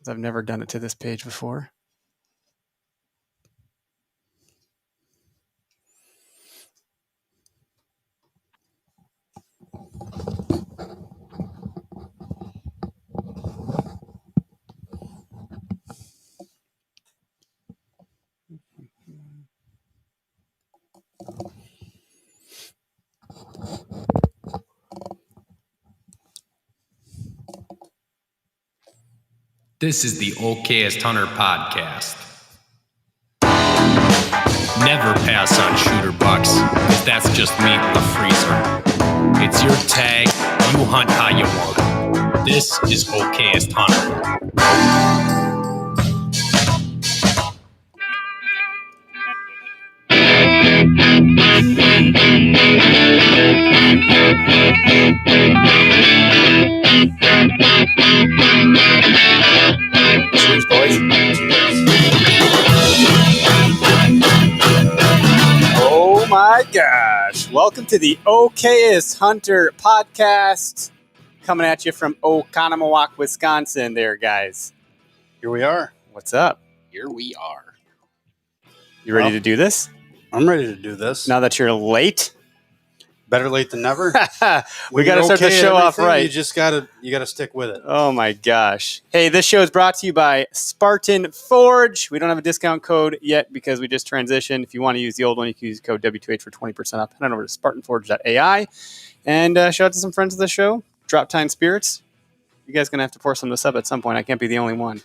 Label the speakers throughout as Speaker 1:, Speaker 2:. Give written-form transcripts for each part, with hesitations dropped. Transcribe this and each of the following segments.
Speaker 1: since I've never done it to this page before.
Speaker 2: This is the Okayest Hunter podcast. Never pass on shooter bucks, because that's just meat in the freezer. It's your tag, you hunt how you want. This is Okayest Hunter.
Speaker 1: Cheers, boys. Oh my gosh. Welcome to the Okayest Hunter podcast. Coming at you from Oconomowoc, Wisconsin there, guys.
Speaker 3: Here we are.
Speaker 1: What's up?
Speaker 2: Here we are.
Speaker 1: You ready to do this?
Speaker 3: I'm ready to do this.
Speaker 1: Now that you're late?
Speaker 3: Better late than never.
Speaker 1: We got to start the show off right.
Speaker 3: You just gotta stick with it.
Speaker 1: Oh my gosh. Hey, this show is brought to you by Spartan Forge. We don't have a discount code yet because we just transitioned. If you want to use the old one, you can use code W2H for 20% off. Head on over to SpartanForge.ai. And shout out to some friends of the show. Drop Time Spirits. You guys going to have to pour some of this up at some point. I can't be the only one.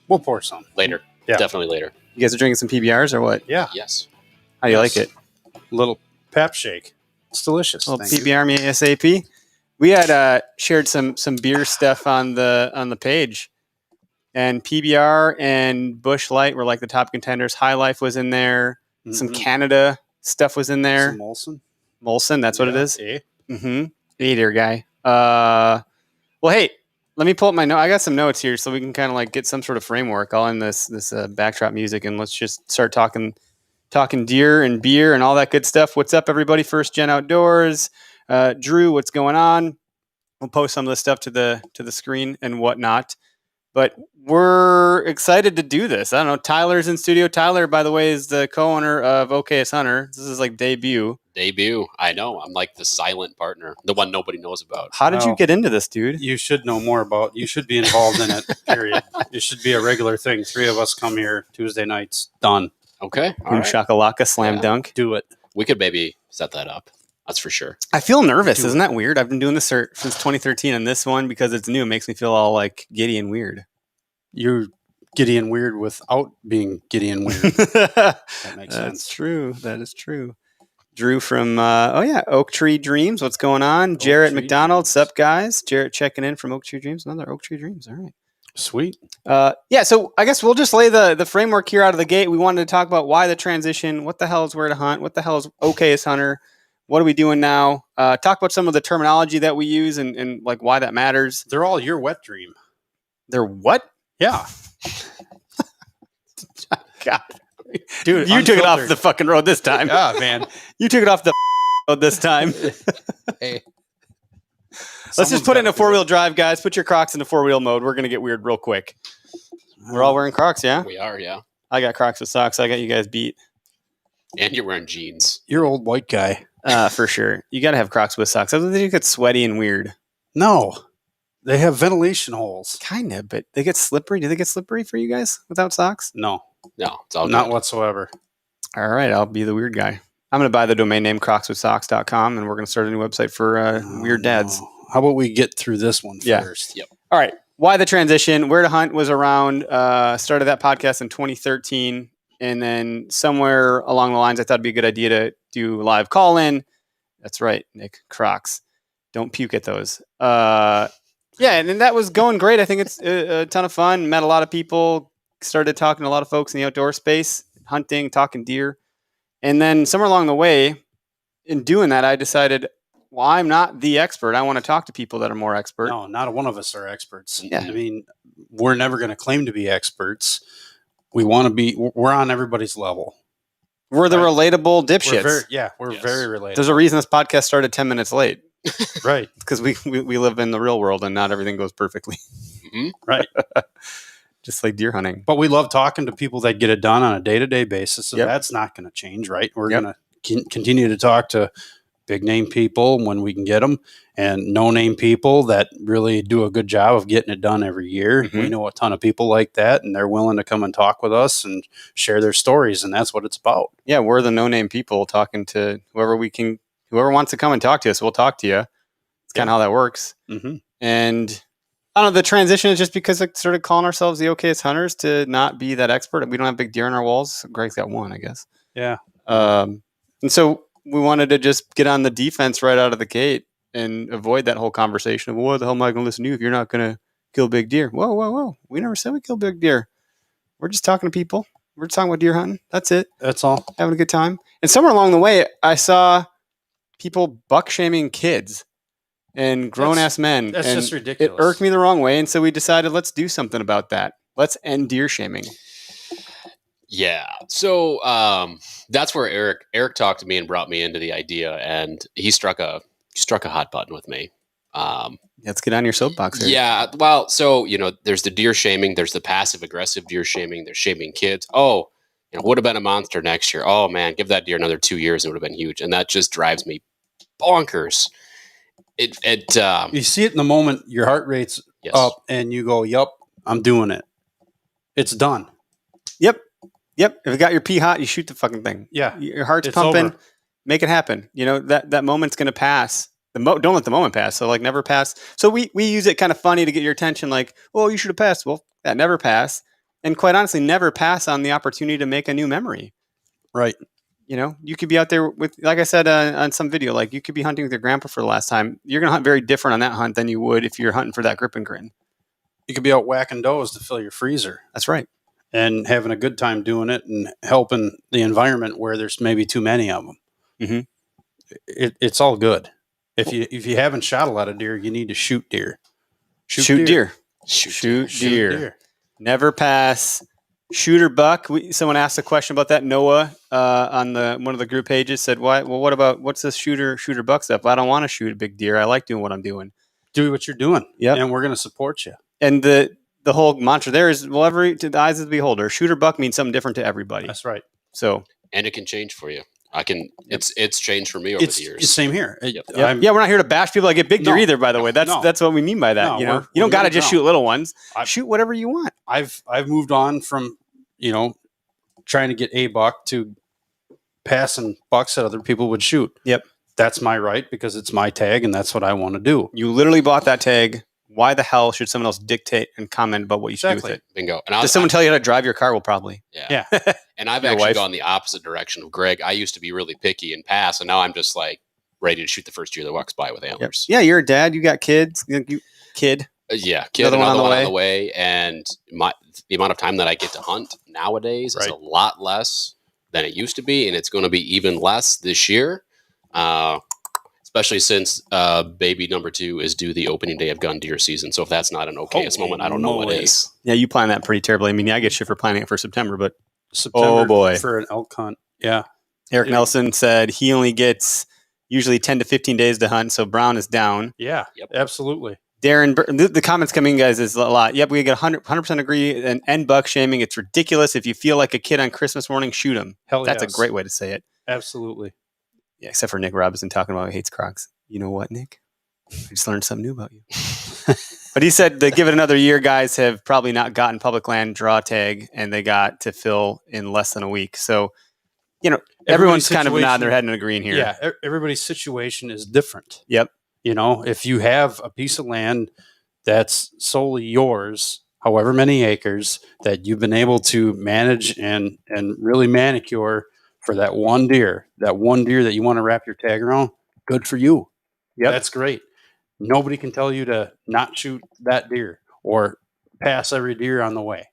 Speaker 3: We'll pour some.
Speaker 2: Later.
Speaker 3: Yeah.
Speaker 2: Definitely later.
Speaker 1: You guys are drinking some PBRs or what?
Speaker 3: Yeah.
Speaker 2: Yes.
Speaker 1: How do you like it?
Speaker 3: Little pap shake. It's delicious.
Speaker 1: Well, PBR me ASAP. We had shared some beer stuff on the page, and PBR and Busch Light were like the top contenders. High Life was in there.
Speaker 3: Mm-hmm.
Speaker 1: Some Canada stuff was in there.
Speaker 3: Some Molson.
Speaker 1: Molson, that's what it is.
Speaker 3: Eh?
Speaker 1: Mm-hmm. Hey there, guy. Well, hey, let me pull up my note. I got some notes here so we can kind of like get some sort of framework. I'll end this backdrop music and let's just start talking deer and beer and all that good stuff. What's up, everybody? First Gen Outdoors. Drew, what's going on? We'll post some of the stuff to the screen and whatnot. But we're excited to do this. I don't know. Tyler's in studio. Tyler, by the way, is the co-owner of Okayest Hunter. This is like debut.
Speaker 4: I know. I'm like the silent partner, the one nobody knows about.
Speaker 1: How did you get into this, dude?
Speaker 3: You should know more about. You should be involved in it. Period. It should be a regular thing. 3 of us come here Tuesday nights. Done.
Speaker 4: Okay.
Speaker 1: Boom shakalaka, slam dunk.
Speaker 3: Do it.
Speaker 4: We could maybe set that up. That's for sure.
Speaker 1: I feel nervous. Isn't that weird? I've been doing this since 2013, and this one, because it's new, makes me feel all like giddy and weird.
Speaker 3: You're giddy and weird without being giddy and weird. That makes sense.
Speaker 1: That's true. That is true. Drew from, Oak Tree Dreams. What's going on? Jarrett McDonald. Sup, guys? Jarrett checking in from Oak Tree Dreams. Another Oak Tree Dreams. All right.
Speaker 3: Sweet.
Speaker 1: So I guess we'll just lay the framework here out of the gate. We wanted to talk about why the transition, what the hell is Where to Hunt, what the hell is Okayest Hunter, what are we doing now? Talk about some of the terminology that we use and like why that matters.
Speaker 3: They're all your wet dream.
Speaker 1: They're what?
Speaker 3: Yeah.
Speaker 1: God.
Speaker 3: Dude,
Speaker 1: you took it off the fucking road this time.
Speaker 3: Yeah, man.
Speaker 1: You took it off the road this time.
Speaker 4: Hey.
Speaker 1: Let's just put it in a 4-wheel drive, guys. Put your Crocs into 4-wheel mode. We're going to get weird real quick. We're all wearing Crocs, yeah?
Speaker 4: We are, yeah.
Speaker 1: I got Crocs with socks. I got you guys beat.
Speaker 4: And you're wearing jeans.
Speaker 3: You're old white guy.
Speaker 1: For sure. You got to have Crocs with socks. Otherwise, you get sweaty and weird.
Speaker 3: No. They have ventilation holes.
Speaker 1: Kind of, but they get slippery. Do they get slippery for you guys without socks?
Speaker 3: No.
Speaker 4: No, it's all
Speaker 3: Not
Speaker 4: good.
Speaker 3: whatsoever.
Speaker 1: All right. I'll be the weird guy. I'm going to buy the domain name crocswithsocks.com, and we're going to start a new website for weird dads.
Speaker 3: No. How about we get through this one first?
Speaker 4: Yep.
Speaker 1: All right. Why the transition? Where to Hunt was around. Started that podcast in 2013. And then somewhere along the lines, I thought it'd be a good idea to do live call-in. That's right, Nick. Crocs. Don't puke at those. And then that was going great. I think it's a ton of fun. Met a lot of people. Started talking to a lot of folks in the outdoor space, hunting, talking deer. And then somewhere along the way, in doing that, I decided, well, I'm not the expert. I want to talk to people that are more expert.
Speaker 3: No, not one of us are experts.
Speaker 1: Yeah.
Speaker 3: I mean, we're never going to claim to be experts. We're on everybody's level.
Speaker 1: We're the relatable dipshits.
Speaker 3: We're
Speaker 4: Yes.
Speaker 3: very relatable.
Speaker 1: There's a reason this podcast started 10 minutes late.
Speaker 3: Right.
Speaker 1: Because we live in the real world and not everything goes perfectly.
Speaker 4: Mhm.
Speaker 3: Right.
Speaker 1: just like deer hunting.
Speaker 3: But we love talking to people that get it done on a day-to-day basis. So
Speaker 1: Yep.
Speaker 3: that's not going to change, right? We're
Speaker 1: Yep.
Speaker 3: going to continue to talk to big name people when we can get them, and no name people that really do a good job of getting it done every year.
Speaker 1: Mhm.
Speaker 3: We know a ton of people like that, and they're willing to come and talk with us and share their stories. And that's what it's about.
Speaker 1: Yeah, we're the no-name people talking to whoever wants to come and talk to us. We'll talk to you. It's kind of how that works.
Speaker 3: Mm-hmm.
Speaker 1: And I don't know, the transition is just because I started calling ourselves the Okayest Hunters to not be that expert. We don't have big deer on our walls. Greg's got one, I guess.
Speaker 3: Yeah.
Speaker 1: And so we wanted to just get on the defense right out of the gate and avoid that whole conversation of, well, what the hell am I going to listen to you if you're not going to kill big deer? Whoa, whoa, whoa. We never said we kill big deer. We're just talking to people. We're just talking about deer hunting. That's it.
Speaker 3: That's all.
Speaker 1: Having a good time. And somewhere along the way, I saw people buck shaming kids and grown ass men.
Speaker 3: That's
Speaker 1: and
Speaker 3: just ridiculous.
Speaker 1: It irked me the wrong way. And so we decided, let's do something about that. Let's end deer shaming.
Speaker 4: Yeah. So that's where Eric talked to me and brought me into the idea, and he struck a hot button with me.
Speaker 1: Let's get on your soapbox here.
Speaker 4: Yeah. Well, so there's the deer shaming, there's the passive aggressive deer shaming, there's shaming kids. Oh, would have been a monster next year. Oh man, give that deer another 2 years, it would have been huge, and that just drives me bonkers.
Speaker 3: You see it in the moment, your heart rate's up, and you go, "Yup, I'm doing it. It's done."
Speaker 1: Yep. If you got your pee hot, you shoot the fucking thing.
Speaker 3: Yeah.
Speaker 1: Your heart's
Speaker 3: It's
Speaker 1: pumping.
Speaker 3: over.
Speaker 1: Make it happen. That moment's going to pass. Don't let the moment pass. So never pass. So we use it kind of funny to get your attention. Like, oh, you should have passed. Well, that never pass. And quite honestly, never pass on the opportunity to make a new memory.
Speaker 3: Right.
Speaker 1: You could be out there with, like I said on some video, like you could be hunting with your grandpa for the last time. You're going to hunt very different on that hunt than you would if you're hunting for that grip and grin.
Speaker 3: You could be out whacking does to fill your freezer.
Speaker 1: That's right.
Speaker 3: And having a good time doing it and helping the environment where there's maybe too many of them.
Speaker 1: Mm-hmm.
Speaker 3: It's all good. If you haven't shot a lot of deer, you need to shoot deer.
Speaker 1: Shoot deer. Shoot deer. Never pass. Shooter buck. Someone asked a question about that. Noah on one of the group pages said, "Why? Well, what's this shooter buck stuff? I don't want to shoot a big deer. I like doing what I'm doing.
Speaker 3: Do what you're doing.
Speaker 1: Yeah,
Speaker 3: and we're going to support you."
Speaker 1: And the whole mantra there is, well, to the eyes of the beholder, shooter buck means something different to everybody.
Speaker 3: That's right.
Speaker 1: So,
Speaker 4: and it can change for you. It's changed for me over the years.
Speaker 3: It's same here.
Speaker 1: Yep. Yeah, we're not here to bash people that get big deer either, by the way. That's what we mean by that.
Speaker 3: No,
Speaker 1: you don't got to just shoot little ones. Shoot whatever you want.
Speaker 3: I've moved on from, trying to get a buck to passing bucks that other people would shoot.
Speaker 1: Yep.
Speaker 3: That's my right because it's my tag and that's what I want to do.
Speaker 1: You literally bought that tag. Why the hell should someone else dictate and comment about what you should do with it?
Speaker 4: Bingo. And
Speaker 1: does someone tell you how to drive your car? Well, probably.
Speaker 4: Yeah. And I've actually gone the opposite direction of Greg. I used to be really picky and pass, and now I'm just ready to shoot the first deer that walks by with antlers.
Speaker 1: Yep. Yeah, you're a dad. You got kids. Kid.
Speaker 4: Another one on the way. And the amount of time that I get to hunt nowadays is a lot less than it used to be, and it's going to be even less this year. Especially since baby number 2 is due the opening day of gun deer season. So if that's not an okayest moment, I don't know what is.
Speaker 1: Yeah, you plan that pretty terribly. I mean, I get shit for planning it for September, but
Speaker 3: September
Speaker 1: boy,
Speaker 3: for an elk hunt. Yeah.
Speaker 1: Eric Nelson said he only gets usually 10 to 15 days to hunt, so Brown is down.
Speaker 3: Yeah, absolutely.
Speaker 1: Darren, the comments coming, guys, is a lot. Yep, we get 100% agree and end buck shaming. It's ridiculous. If you feel like a kid on Christmas morning, shoot him. That's a great way to say it.
Speaker 3: Absolutely.
Speaker 1: Yeah, except for Nick Robinson talking about he hates Crocs. You know what, Nick? I just learned something new about you. But he said that give it another year, guys have probably not gotten public land draw tag, and they got to fill in less than a week. So, everyone's kind of nodding their head and agreeing here.
Speaker 3: Yeah, everybody's situation is different.
Speaker 1: Yep.
Speaker 3: If you have a piece of land that's solely yours, however many acres, that you've been able to manage and really manicure for that one deer that you want to wrap your tag around, good for you.
Speaker 1: Yeah,
Speaker 3: that's great. Nobody can tell you to not shoot that deer or pass every deer on the way.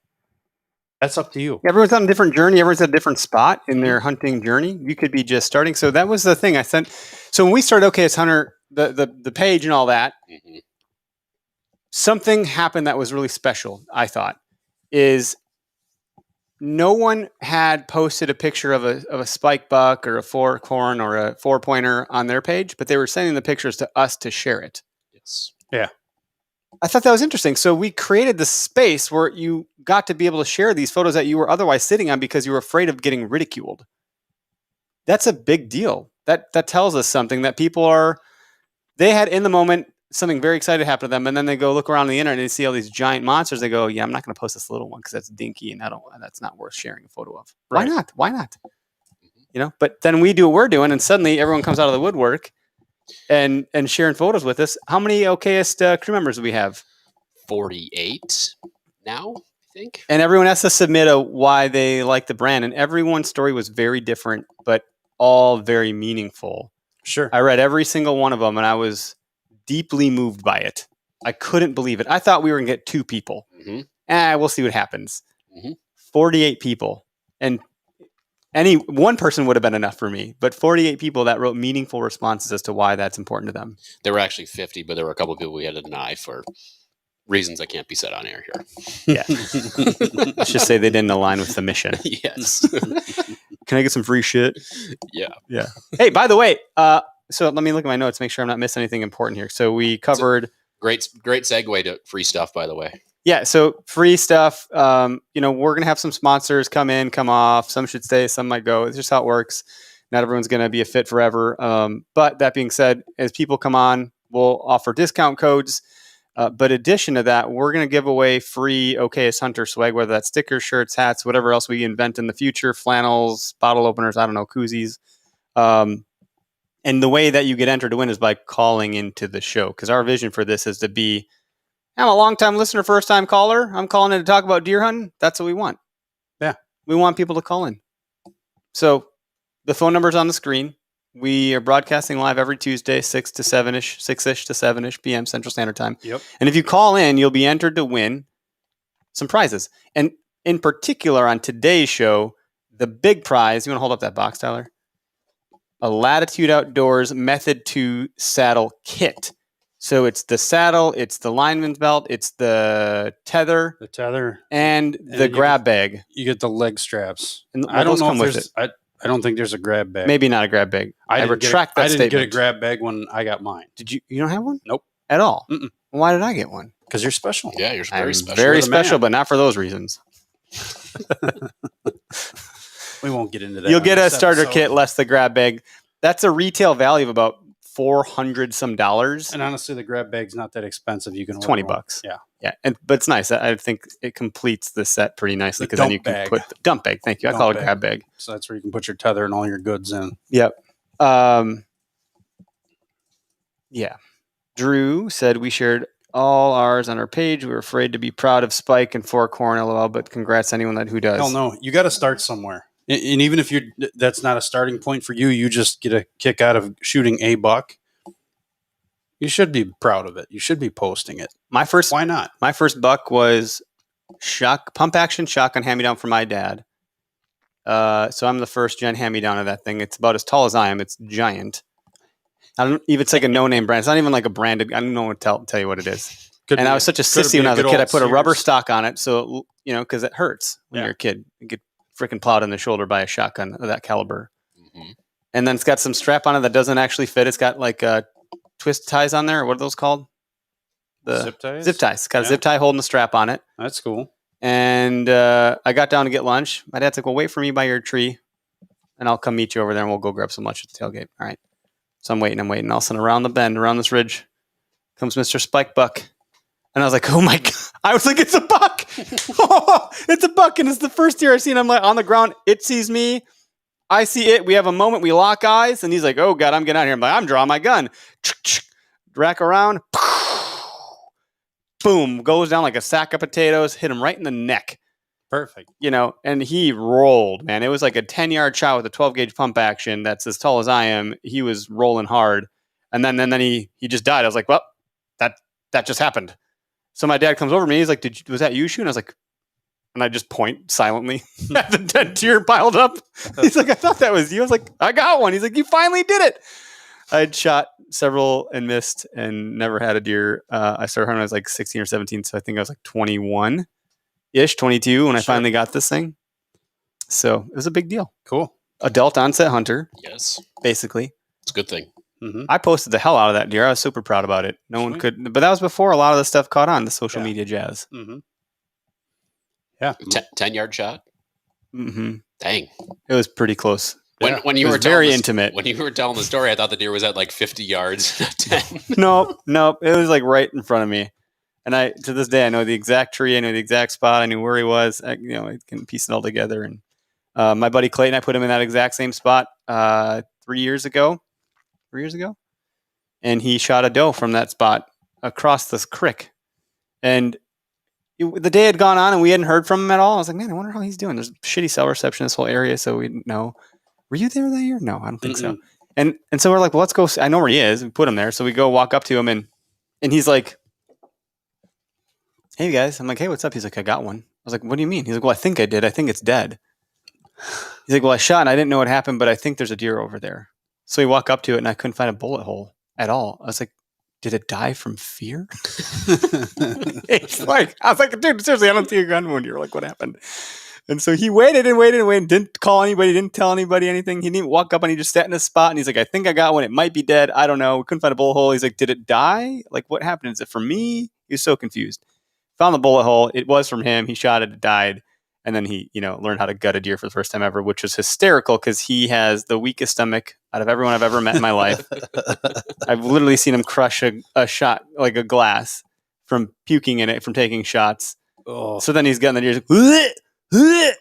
Speaker 3: That's up to you.
Speaker 1: Everyone's on a different journey. Everyone's at a different spot in their hunting journey. You could be just starting. So that was the thing I sent. So when we started Okayest Hunter, the page and all that, something happened that was really special, I thought, is no one had posted a picture of a spike buck or a fork horn or a 4-pointer on their page, but they were sending the pictures to us to share it.
Speaker 4: Yes.
Speaker 3: Yeah.
Speaker 1: I thought that was interesting. So we created this space where you got to be able to share these photos that you were otherwise sitting on because you were afraid of getting ridiculed. That's a big deal. That tells us something that people they had in the moment something very exciting happen to them, and then they go look around the internet and they see all these giant monsters. They go, yeah, I'm not going to post this little one because that's dinky and that's not worth sharing a photo of.
Speaker 3: Right.
Speaker 1: Why not? But then we do what we're doing, and suddenly everyone comes out of the woodwork and sharing photos with us. How many Okayest crew members do we have?
Speaker 4: 48 now, I think.
Speaker 1: And everyone has to submit why they like the brand, and everyone's story was very different, but all very meaningful.
Speaker 3: Sure.
Speaker 1: I read every single one of them, and I was deeply moved by it. I couldn't believe it. I thought we were going to get 2 people. We'll see what happens. 48 people. And any one person would have been enough for me, but 48 people that wrote meaningful responses as to why that's important to them.
Speaker 4: There were actually 50, but there were a couple of people we had to deny for reasons that can't be said on air here.
Speaker 1: Yeah. Let's just say they didn't align with the mission.
Speaker 4: Yes.
Speaker 1: Can I get some free shit?
Speaker 4: Yeah.
Speaker 1: Hey, by the way, so let me look at my notes, make sure I'm not missing anything important here. So we covered
Speaker 4: great segue to free stuff, by the way.
Speaker 1: Yeah, so free stuff. We're gonna have some sponsors come in, come off. Some should stay, some might go. It's just how it works. Not everyone's gonna be a fit forever. But that being said, as people come on, we'll offer discount codes. But addition to that, we're gonna give away free Okayest Hunter swag, whether that's stickers, shirts, hats, whatever else we invent in the future, flannels, bottle openers, I don't know, koozies. And the way that you get entered to win is by calling into the show, because our vision for this is to be, I'm a long-time listener, first-time caller. I'm calling in to talk about deer hunting. That's what we want.
Speaker 3: Yeah.
Speaker 1: We want people to call in. So the phone number's on the screen. We are broadcasting live every Tuesday, 6 to 7ish p.m. Central Standard Time.
Speaker 3: Yep.
Speaker 1: And if you call in, you'll be entered to win some prizes. And in particular, on today's show, the big prize, you want to hold up that box, Tyler? A Latitude Outdoors Method 2 saddle kit. So it's the saddle, it's the lineman's belt, it's the tether, and the grab bag.
Speaker 3: You get the leg straps.
Speaker 1: And
Speaker 3: I don't know if there's. I don't think there's a grab bag.
Speaker 1: Maybe not a grab bag. I retract that statement.
Speaker 3: I didn't get a grab bag when I got mine.
Speaker 1: Did you? You don't have one?
Speaker 3: Nope.
Speaker 1: At all?
Speaker 3: Mm-mm.
Speaker 1: Why did I get one?
Speaker 3: Because you're special.
Speaker 4: Yeah, you're very special.
Speaker 1: Very special, but not for those reasons.
Speaker 3: We won't get into that.
Speaker 1: You'll get a starter kit less the grab bag. That's a retail value of about $400 some.
Speaker 3: And honestly, the grab bag's not that expensive. You can order
Speaker 1: $20.
Speaker 3: Yeah.
Speaker 1: But it's nice. I think it completes the set pretty nicely, because then you can put the dump bag. Thank you. I call it a grab bag.
Speaker 3: So that's where you can put your tether and all your goods in.
Speaker 1: Yep. Yeah. Drew said we shared all ours on our page. We were afraid to be proud of Spike and Four Corn, LOL, but congrats to anyone who does.
Speaker 3: Hell no. You got to start somewhere. And even if that's not a starting point for you, you just get a kick out of shooting a buck. You should be proud of it. You should be posting it. Why not?
Speaker 1: My first buck was pump action shotgun hand-me-down from my dad. So I'm the first gen hand-me-down of that thing. It's about as tall as I am. It's giant. I don't even, it's like a no-name brand. It's not even like a branded. I don't know what to tell you what it is. I was such a sissy when I was a kid. I put a rubber stock on it, so because it hurts when you're a kid. You get freaking plowed in the shoulder by a shotgun of that caliber. Mm-hmm. And then it's got some strap on it that doesn't actually fit. It's got like twist ties on there. Or what are those called? The
Speaker 3: zip ties.
Speaker 1: Zip ties. It's got a zip tie holding the strap on it.
Speaker 3: That's cool.
Speaker 1: And I got down to get lunch. My dad's like, "Well, wait for me by your tree, and I'll come meet you over there, and we'll go grab some lunch at the tailgate." All right. So I'm waiting. All of a sudden, around the bend, around this ridge, comes Mr. Spike Buck. And I was like, oh my God. I was like, it's a buck. It's a buck. And it's the first deer I've seen. I'm like on the ground. It sees me. I see it. We have a moment. We lock eyes. And he's like, oh God, I'm getting out of here. I'm like, I'm drawing my gun. Rack around. Boom. Goes down like a sack of potatoes. Hit him right in the neck.
Speaker 3: Perfect.
Speaker 1: And he rolled, man. It was like a 10-yard shot with a 12-gauge pump action. That's as tall as I am. He was rolling hard. And then he just died. I was like, well, that just happened. So my dad comes over to me. He's like, was that you shooting? I was like, and I just point silently at the dead deer piled up. He's like, I thought that was you. I was like, I got one. He's like, you finally did it. I'd shot several and missed and never had a deer. I started hunting when I was like 16 or 17. So I think I was like 21-ish, 22 when I finally got this thing. So it was a big deal.
Speaker 3: Cool.
Speaker 1: Adult onset hunter.
Speaker 4: Yes.
Speaker 1: Basically.
Speaker 4: It's a good thing.
Speaker 3: Mm-hmm.
Speaker 1: I posted the hell out of that deer. I was super proud about it. No one could, but that was before a lot of the stuff caught on, the social media jazz.
Speaker 3: Mm-hmm. Yeah.
Speaker 4: 10-yard shot.
Speaker 1: Mm-hmm.
Speaker 4: Dang.
Speaker 1: It was pretty close.
Speaker 4: When you
Speaker 1: It
Speaker 4: were
Speaker 1: was very
Speaker 4: telling
Speaker 1: intimate.
Speaker 4: When you were telling the story, I thought the deer was at like 50 yards. 10.
Speaker 1: Nope. It was like right in front of me. And to this day, I know the exact tree. I know the exact spot. I knew where he was. I can piece it all together. And my buddy Clayton, I put him in that exact same spot 3 years ago. And he shot a doe from that spot across this creek. And the day had gone on and we hadn't heard from him at all. I was like, man, I wonder how he's doing. There's shitty cell reception in this whole area, so we didn't know. Were you there that year? No, I don't think so. And so we're like, well, let's go. I know where he is. We put him there. So we go walk up to him and he's like, hey guys. I'm like, hey, what's up? He's like, I got one. I was like, what do you mean? He's like, well, I think I did. I think it's dead. He's like, well, I shot and I didn't know what happened, but I think there's a deer over there. So we walk up to it and I couldn't find a bullet hole at all. I was like, did it die from fear? I was like, dude, seriously, I don't see a gun wound. You're like, what happened? And so he waited, didn't call anybody, didn't tell anybody anything. He didn't walk up and he just sat in a spot and he's like, I think I got one. It might be dead. I don't know. We couldn't find a bullet hole. He's like, did it die? Like, what happened? Is it for me? He was so confused. Found the bullet hole. It was from him. He shot it. It died. And then he, learned how to gut a deer for the first time ever, which was hysterical because he has the weakest stomach out of everyone I've ever met in my life. I've literally seen him crush a shot, like a glass, from puking in it, from taking shots.
Speaker 3: Oh.
Speaker 1: So then he's getting the deer,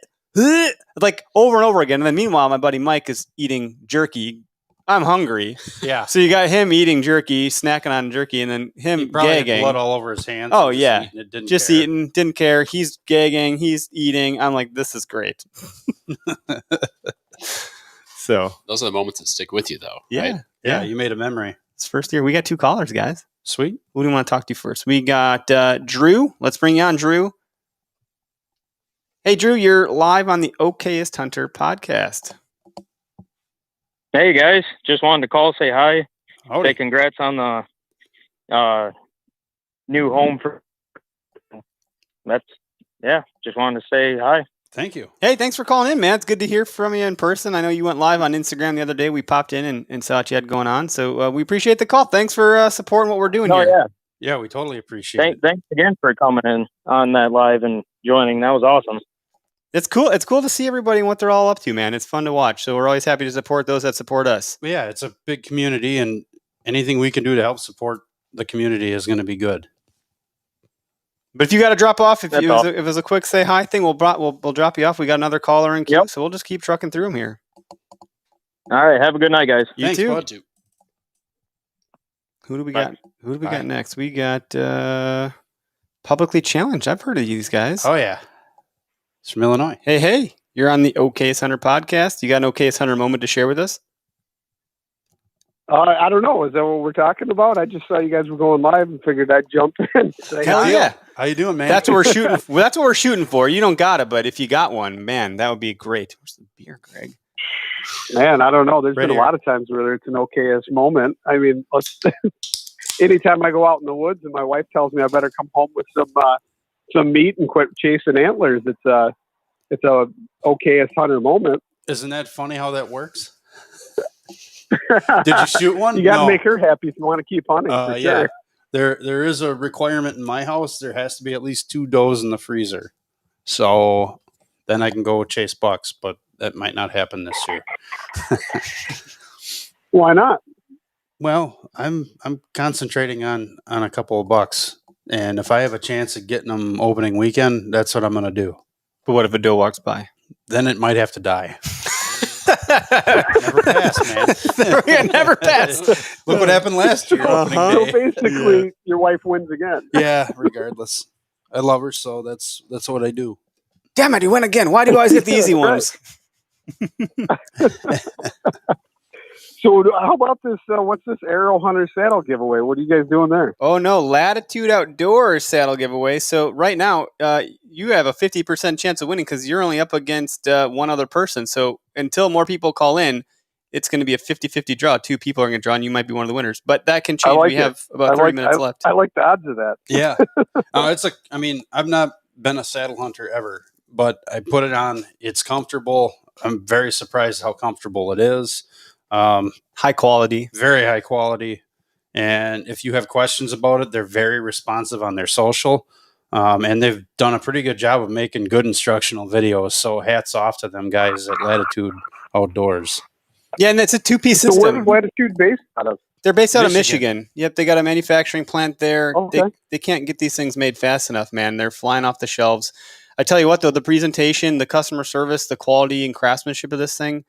Speaker 1: like over and over again. And then meanwhile, my buddy Mike is eating jerky. I'm hungry.
Speaker 3: Yeah.
Speaker 1: So you got him eating jerky, snacking on jerky, and then him
Speaker 3: he probably
Speaker 1: gagging.
Speaker 3: had blood all over his hands.
Speaker 1: Oh, yeah.
Speaker 3: Just
Speaker 1: eating, didn't care. He's gagging, he's eating. I'm like, this is great. So
Speaker 4: those are the moments that stick with you, though.
Speaker 1: Yeah.
Speaker 4: Right?
Speaker 3: Yeah, you made a memory.
Speaker 1: It's first year. We got 2 callers, guys.
Speaker 3: Sweet.
Speaker 1: Who do you want to talk to first? We got Drew. Let's bring you on, Drew. Hey, Drew, you're live on the Okayest Hunter podcast.
Speaker 5: Hey guys, just wanted to call, say hi,
Speaker 3: Howdy.
Speaker 5: say congrats on the new home just wanted to say hi.
Speaker 3: Thank you.
Speaker 1: Hey, thanks for calling in, man. It's good to hear from you in person. I know you went live on Instagram the other day. We popped in and saw what you had going on. So we appreciate the call. Thanks for supporting what we're doing here.
Speaker 5: Yeah.
Speaker 3: Yeah, we totally appreciate it.
Speaker 5: Thanks again for coming in on that live and joining. That was awesome.
Speaker 1: It's cool. It's cool to see everybody and what they're all up to, man. It's fun to watch. So we're always happy to support those that support us.
Speaker 3: Yeah, it's a big community, and anything we can do to help support the community is going to be good.
Speaker 1: But if you got to drop off, if it was a quick say hi thing, we'll drop you off. We got another caller in queue, so we'll just keep trucking through them here.
Speaker 5: All right, have a good night, guys.
Speaker 3: Thanks,
Speaker 1: too.
Speaker 3: bud.
Speaker 1: Who do we got? Who do we got next? We got Publicly Challenged. I've heard of these guys.
Speaker 3: Oh yeah, it's from Illinois.
Speaker 1: Hey, you're on the Okayest Hunter podcast. You got an Okayest Hunter moment to share with us?
Speaker 6: I don't know. Is that what we're talking about? I just saw you guys were going live and figured I'd jump in.
Speaker 1: Hell yeah!
Speaker 3: How you doing, man?
Speaker 1: That's what we're shooting. That's what we're shooting for. You don't got it, but if you got one, man, that would be great. Where's the beer, Greg?
Speaker 6: Man, I don't know. There's been
Speaker 3: here.
Speaker 6: a lot of times where it's an okayest moment. I mean, anytime I go out in the woods and my wife tells me I better come home with some meat and quit chasing antlers, it's a okayest hunter moment.
Speaker 3: Isn't that funny how that works? Did you shoot one?
Speaker 6: You got to make her happy if you want to keep hunting. For
Speaker 3: yeah.
Speaker 6: sure.
Speaker 3: There is a requirement in my house. There has to be at least 2 does in the freezer. So then I can go chase bucks, but that might not happen this year.
Speaker 6: Why not?
Speaker 3: Well, I'm concentrating on a couple of bucks, and if I have a chance of getting them opening weekend, that's what I'm going to do.
Speaker 1: But what if a doe walks by?
Speaker 3: Then it might have to die. Never pass, man.
Speaker 1: Never pass.
Speaker 3: Look what happened last year. Opening
Speaker 6: So
Speaker 3: day.
Speaker 6: basically, your wife wins again.
Speaker 3: Yeah, regardless. I love her, so that's what I do.
Speaker 1: Damn it, he went again. Why do you always get the easy ones?
Speaker 6: So how about this? What's this Arrow Hunter saddle giveaway? What are you guys doing there?
Speaker 1: Oh, no. Latitude Outdoors saddle giveaway. So right now, you have a 50% chance of winning because you're only up against one other person. So until more people call in, it's going to be a 50-50 draw. 2 people are going to draw, and you might be one of the winners. But that can change. We have about 30 minutes left.
Speaker 6: I like the odds of that.
Speaker 3: Yeah. I've not been a saddle hunter ever, but I put it on. It's comfortable. I'm very surprised how comfortable it is.
Speaker 1: High quality.
Speaker 3: Very high quality. And if you have questions about it, they're very responsive on their social. And they've done a pretty good job of making good instructional videos. So hats off to them guys at Latitude Outdoors.
Speaker 1: Yeah, and it's a two-piece
Speaker 6: So where
Speaker 1: system.
Speaker 6: is Latitude based out of?
Speaker 1: They're based out of Michigan. Yep, they got a manufacturing plant there.
Speaker 6: Okay.
Speaker 1: They can't get these things made fast enough, man. They're flying off the shelves. I tell you what, though, the presentation, the customer service, the quality and craftsmanship of this thing,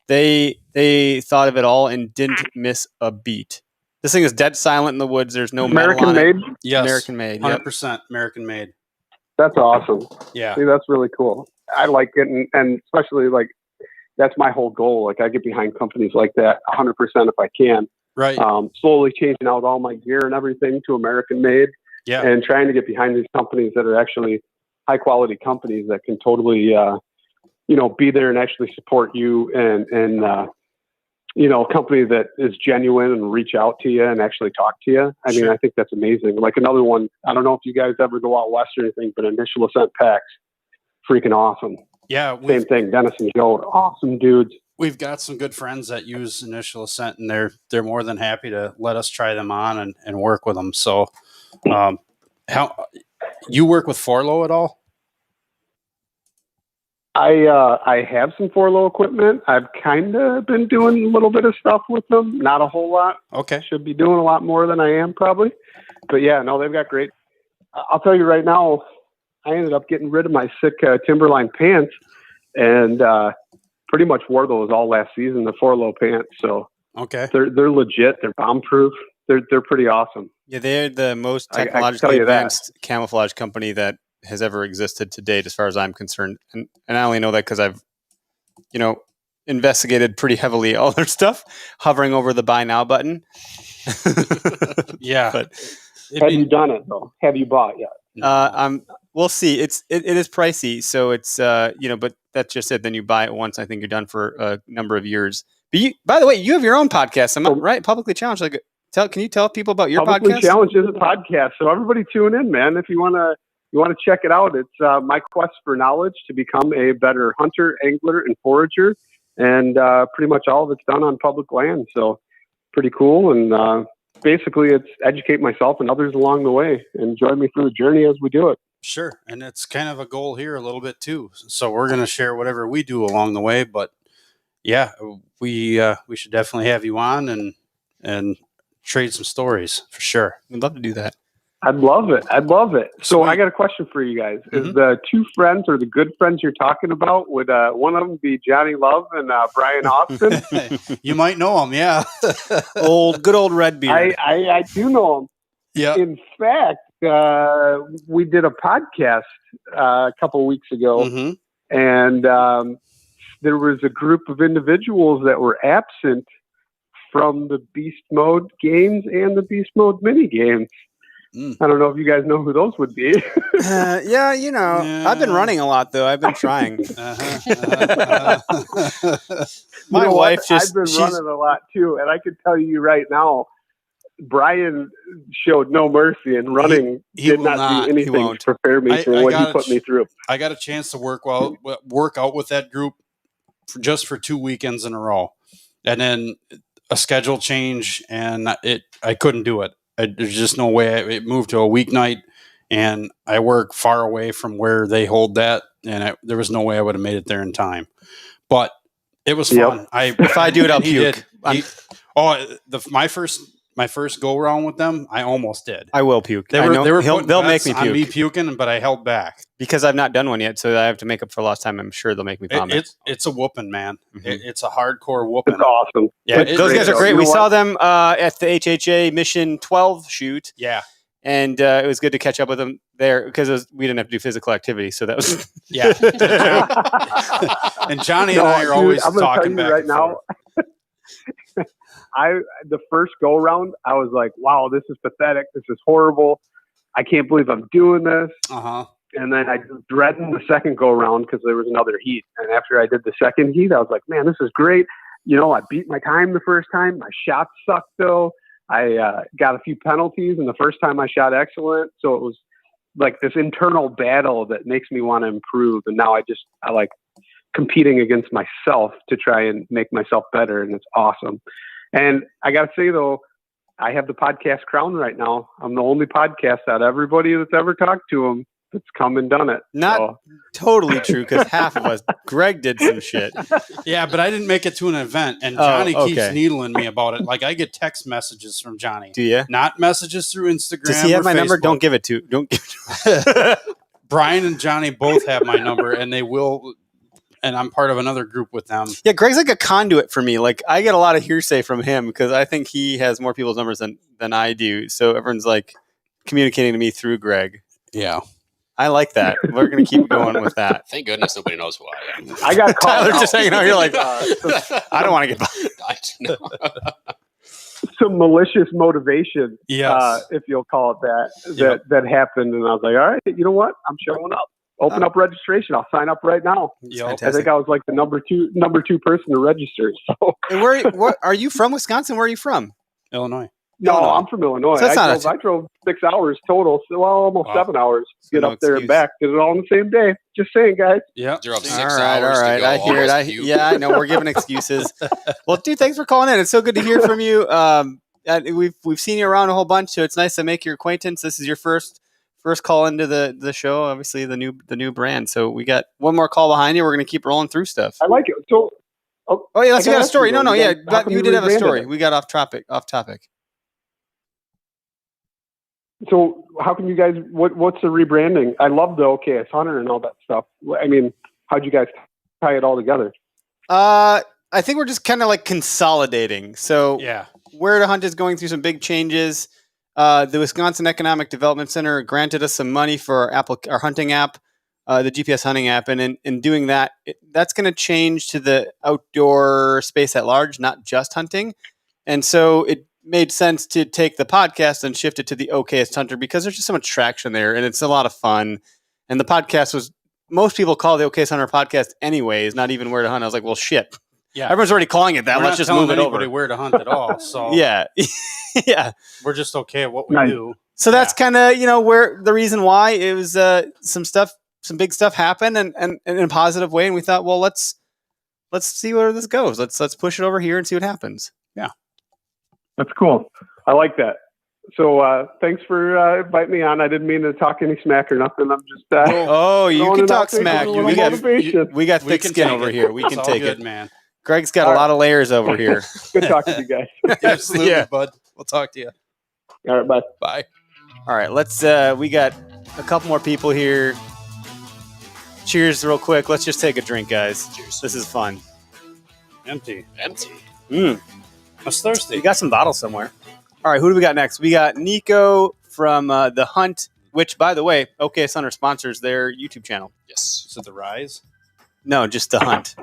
Speaker 1: they thought of it all and didn't miss a beat. This thing is dead silent in the woods. There's no metal
Speaker 6: American
Speaker 1: on
Speaker 6: made?
Speaker 1: it.
Speaker 3: Yes.
Speaker 1: American made. Yep.
Speaker 3: 100% American made.
Speaker 6: That's awesome.
Speaker 3: Yeah.
Speaker 6: See, that's really cool. I like it, and especially like that's my whole goal. Like I get behind companies like that 100% if I can.
Speaker 3: Right.
Speaker 6: Slowly changing out all my gear and everything to American made.
Speaker 3: Yeah.
Speaker 6: And trying to get behind these companies that are actually high quality companies that can totally, be there and actually support you and a company that is genuine and reach out to you and actually talk to you. I mean, I think that's amazing. Like another one, I don't know if you guys ever go out west or anything, but Initial Ascent Packs, freaking awesome.
Speaker 3: Yeah.
Speaker 6: Same thing. Dennis and Joe are awesome dudes.
Speaker 3: We've got some good friends that use Initial Ascent, and they're more than happy to let us try them on and work with them. So, how you work with Forlow at all?
Speaker 6: I have some Forlow equipment. I've kind of been doing a little bit of stuff with them, not a whole lot.
Speaker 3: Okay.
Speaker 6: Should be doing a lot more than I am probably. But yeah, no, they've got great. I'll tell you right now, I ended up getting rid of my sick Timberline pants and pretty much wore those all last season, the Forlow pants. So
Speaker 3: okay,
Speaker 6: they're legit. They're bomb proof. They're pretty awesome.
Speaker 1: Yeah, they're the most
Speaker 6: I
Speaker 1: technologically advanced camouflage company that has ever existed to date, as far as I'm concerned. And I only know that because I've, investigated pretty heavily all their stuff, hovering over the buy now button.
Speaker 3: Yeah.
Speaker 6: But have you done it though? Have you bought yet?
Speaker 1: We'll see. It is pricey, so it's but that's just it. Then you buy it once. I think you're done for a number of years. But by the way, you have your own podcast. Am I right? Publicly Challenged. Can you tell people about your
Speaker 6: Publicly
Speaker 1: podcast?
Speaker 6: Challenged is a podcast, so everybody tune in, man. If you want to check it out, it's my quest for knowledge to become a better hunter, angler, and forager, and pretty much all of it's done on public land. So pretty cool, and basically it's educate myself and others along the way, and join me through the journey as we do it.
Speaker 3: Sure, and it's kind of a goal here a little bit too. So we're going to share whatever we do along the way, but yeah, we should definitely have you on and trade some stories for sure.
Speaker 1: We'd love to do that.
Speaker 6: I'd love it. So
Speaker 3: Sweet.
Speaker 6: I got a question for you guys. Is the two friends or the good friends you're talking about, would one of them be Johnny Love and Brian Austin?
Speaker 3: You might know him, yeah.
Speaker 1: Good old Redbeard.
Speaker 6: I do know him.
Speaker 3: Yeah.
Speaker 6: In fact, we did a podcast a couple of weeks ago, and there was a group of individuals that were absent from the Beast Mode games and the Beast Mode mini games. I don't know if you guys know who those would be.
Speaker 1: I've been running a lot though. I've been trying. My wife
Speaker 6: I've been running a lot too, and I can tell you right now, Brian showed no mercy, and running
Speaker 3: he
Speaker 6: did
Speaker 3: will
Speaker 6: not do anything to prepare me for what he put me through.
Speaker 3: I got a chance to work out with that group for 2 weekends in a row, and then a schedule change, and I couldn't do it. There's just no way. It moved to a weeknight, and I work far away from where they hold that, and there was no way I would have made it there in time. But it was fun.
Speaker 1: If I do it, I'll puke.
Speaker 3: My first go around with them, I almost did.
Speaker 1: I will puke.
Speaker 3: They'll
Speaker 1: make me puke.
Speaker 3: On me puking, but I held back
Speaker 1: because I've not done one yet, so I have to make up for lost time. I'm sure they'll make me vomit.
Speaker 3: It's a whooping, man. It's a hardcore whooping.
Speaker 6: It's awesome.
Speaker 1: Yeah, those guys are great. We saw them at the HHA Mission 12 shoot.
Speaker 3: Yeah,
Speaker 1: and it was good to catch up with them there because we didn't have to do physical activity, so that was
Speaker 3: And Johnny and I are always talking back
Speaker 6: right now. The first go around, I was like, wow, this is pathetic. This is horrible. I can't believe I'm doing this. And then I was dreading the second go around because there was another heat. And after I did the second heat, I was like, man, this is great. I beat my time the first time. My shots sucked though. I got a few penalties, and the first time I shot excellent. So it was like this internal battle that makes me want to improve. And now I like competing against myself to try and make myself better, and it's awesome. And I got to say though, I have the podcast crown right now. I'm the only podcast out of everybody that's ever talked to him that's come and done it.
Speaker 1: Not totally true, because half of us, Greg did some shit.
Speaker 3: Yeah, but I didn't make it to an event, and Johnny keeps needling me about it. Like, I get text messages from Johnny.
Speaker 1: Do you?
Speaker 3: Not messages through Instagram.
Speaker 1: Does he have my
Speaker 3: Facebook.
Speaker 1: number? Don't give it to. Don't give it to.
Speaker 3: Brian and Johnny both have my number, and they will. And I'm part of another group with them.
Speaker 1: Yeah, Greg's like a conduit for me. Like, I get a lot of hearsay from him because I think he has more people's numbers than I do. So everyone's like communicating to me through Greg.
Speaker 3: Yeah.
Speaker 1: I like that. We're going to keep going with that.
Speaker 4: Thank goodness nobody knows who I am.
Speaker 6: I got
Speaker 1: Tyler just hanging out here like, I don't want to get
Speaker 6: some malicious motivation,
Speaker 3: yes.
Speaker 6: if you'll call it that happened. And I was like, all right, you know what? I'm showing up. Open up registration. I'll sign up right now.
Speaker 3: Yep.
Speaker 6: I think I was like the number two person to register. So,
Speaker 1: And where are you from? Wisconsin? Where are you from?
Speaker 3: Illinois.
Speaker 6: No,
Speaker 1: Illinois.
Speaker 6: I'm from Illinois.
Speaker 1: So
Speaker 6: I drove 6 hours total, so almost 7 hours to get up there and
Speaker 1: excuse.
Speaker 6: back. Did it all on the same day. Just saying, guys.
Speaker 3: Yeah.
Speaker 4: You're up 6
Speaker 1: All right.
Speaker 4: hours. To go
Speaker 1: I hear it.
Speaker 4: almost you.
Speaker 1: I know we're giving excuses. Well, dude, thanks for calling in. It's so good to hear from you. We've seen you around a whole bunch, so it's nice to make your acquaintance. This is your first call into the show. Obviously, the new brand. So we got one more call behind you. We're gonna keep rolling through stuff.
Speaker 6: I like it. So,
Speaker 1: yeah, you got a story. No, yeah,
Speaker 6: How
Speaker 1: but
Speaker 6: come
Speaker 1: you did have a
Speaker 6: rebranded
Speaker 1: story.
Speaker 6: it?
Speaker 1: We got off topic.
Speaker 6: So how can you guys? What's the rebranding? I love the Okayest Hunter and all that stuff. I mean, how'd you guys tie it all together?
Speaker 1: I think we're just kind of like consolidating. So
Speaker 3: Yeah.
Speaker 1: Where to Hunt is going through some big changes. The Wisconsin Economic Development Center granted us some money for our hunting app, the GPS hunting app, and in doing that, that's going to change to the outdoor space at large, not just hunting. And so it made sense to take the podcast and shift it to the Okayest Hunter because there's just so much traction there, and it's a lot of fun. And the podcast was, most people call the Okayest Hunter podcast anyways, not even Where to Hunt. I was like, well, shit.
Speaker 3: Yeah.
Speaker 1: Everyone's already calling it that.
Speaker 3: We're
Speaker 1: Let's
Speaker 3: not
Speaker 1: just
Speaker 3: telling
Speaker 1: move it
Speaker 3: anybody
Speaker 1: over.
Speaker 3: where to hunt at all. So
Speaker 1: Yeah. Yeah.
Speaker 3: we're just okay at what we
Speaker 6: Nice.
Speaker 3: do.
Speaker 1: So that's kind of, where the reason why it was some big stuff happened and in a positive way. And we thought, well, let's see where this goes. Let's push it over here and see what happens.
Speaker 3: Yeah.
Speaker 6: That's cool. I like that. So thanks for inviting me on. I didn't mean to talk any smack or nothing. I'm just
Speaker 1: Oh, you
Speaker 6: throwing
Speaker 1: can
Speaker 6: it
Speaker 1: talk
Speaker 6: out there for
Speaker 1: smack.
Speaker 6: a little
Speaker 1: We got
Speaker 6: motivation.
Speaker 1: thick
Speaker 3: can
Speaker 1: skin
Speaker 3: take
Speaker 1: over
Speaker 3: it.
Speaker 1: here. We
Speaker 3: It's
Speaker 1: can
Speaker 3: all
Speaker 1: take
Speaker 3: good,
Speaker 1: it.
Speaker 3: man.
Speaker 1: Greg's got a lot of layers over here.
Speaker 6: Good talking to you guys.
Speaker 3: Absolutely,
Speaker 1: Yeah.
Speaker 3: bud. We'll talk to you.
Speaker 6: All right, bye.
Speaker 3: Bye.
Speaker 1: All right, let's. We got a couple more people here. Cheers, real quick. Let's just take a drink, guys.
Speaker 4: Cheers.
Speaker 1: This is fun.
Speaker 3: Empty.
Speaker 4: Empty.
Speaker 1: Mm.
Speaker 3: I was thirsty.
Speaker 1: We got some bottles somewhere. All right, who do we got next? We got Nico from The Hunt, which, by the way, Okayest Hunter sponsors their YouTube channel.
Speaker 4: Yes.
Speaker 3: Is it the Rise?
Speaker 1: No, just The Hunt.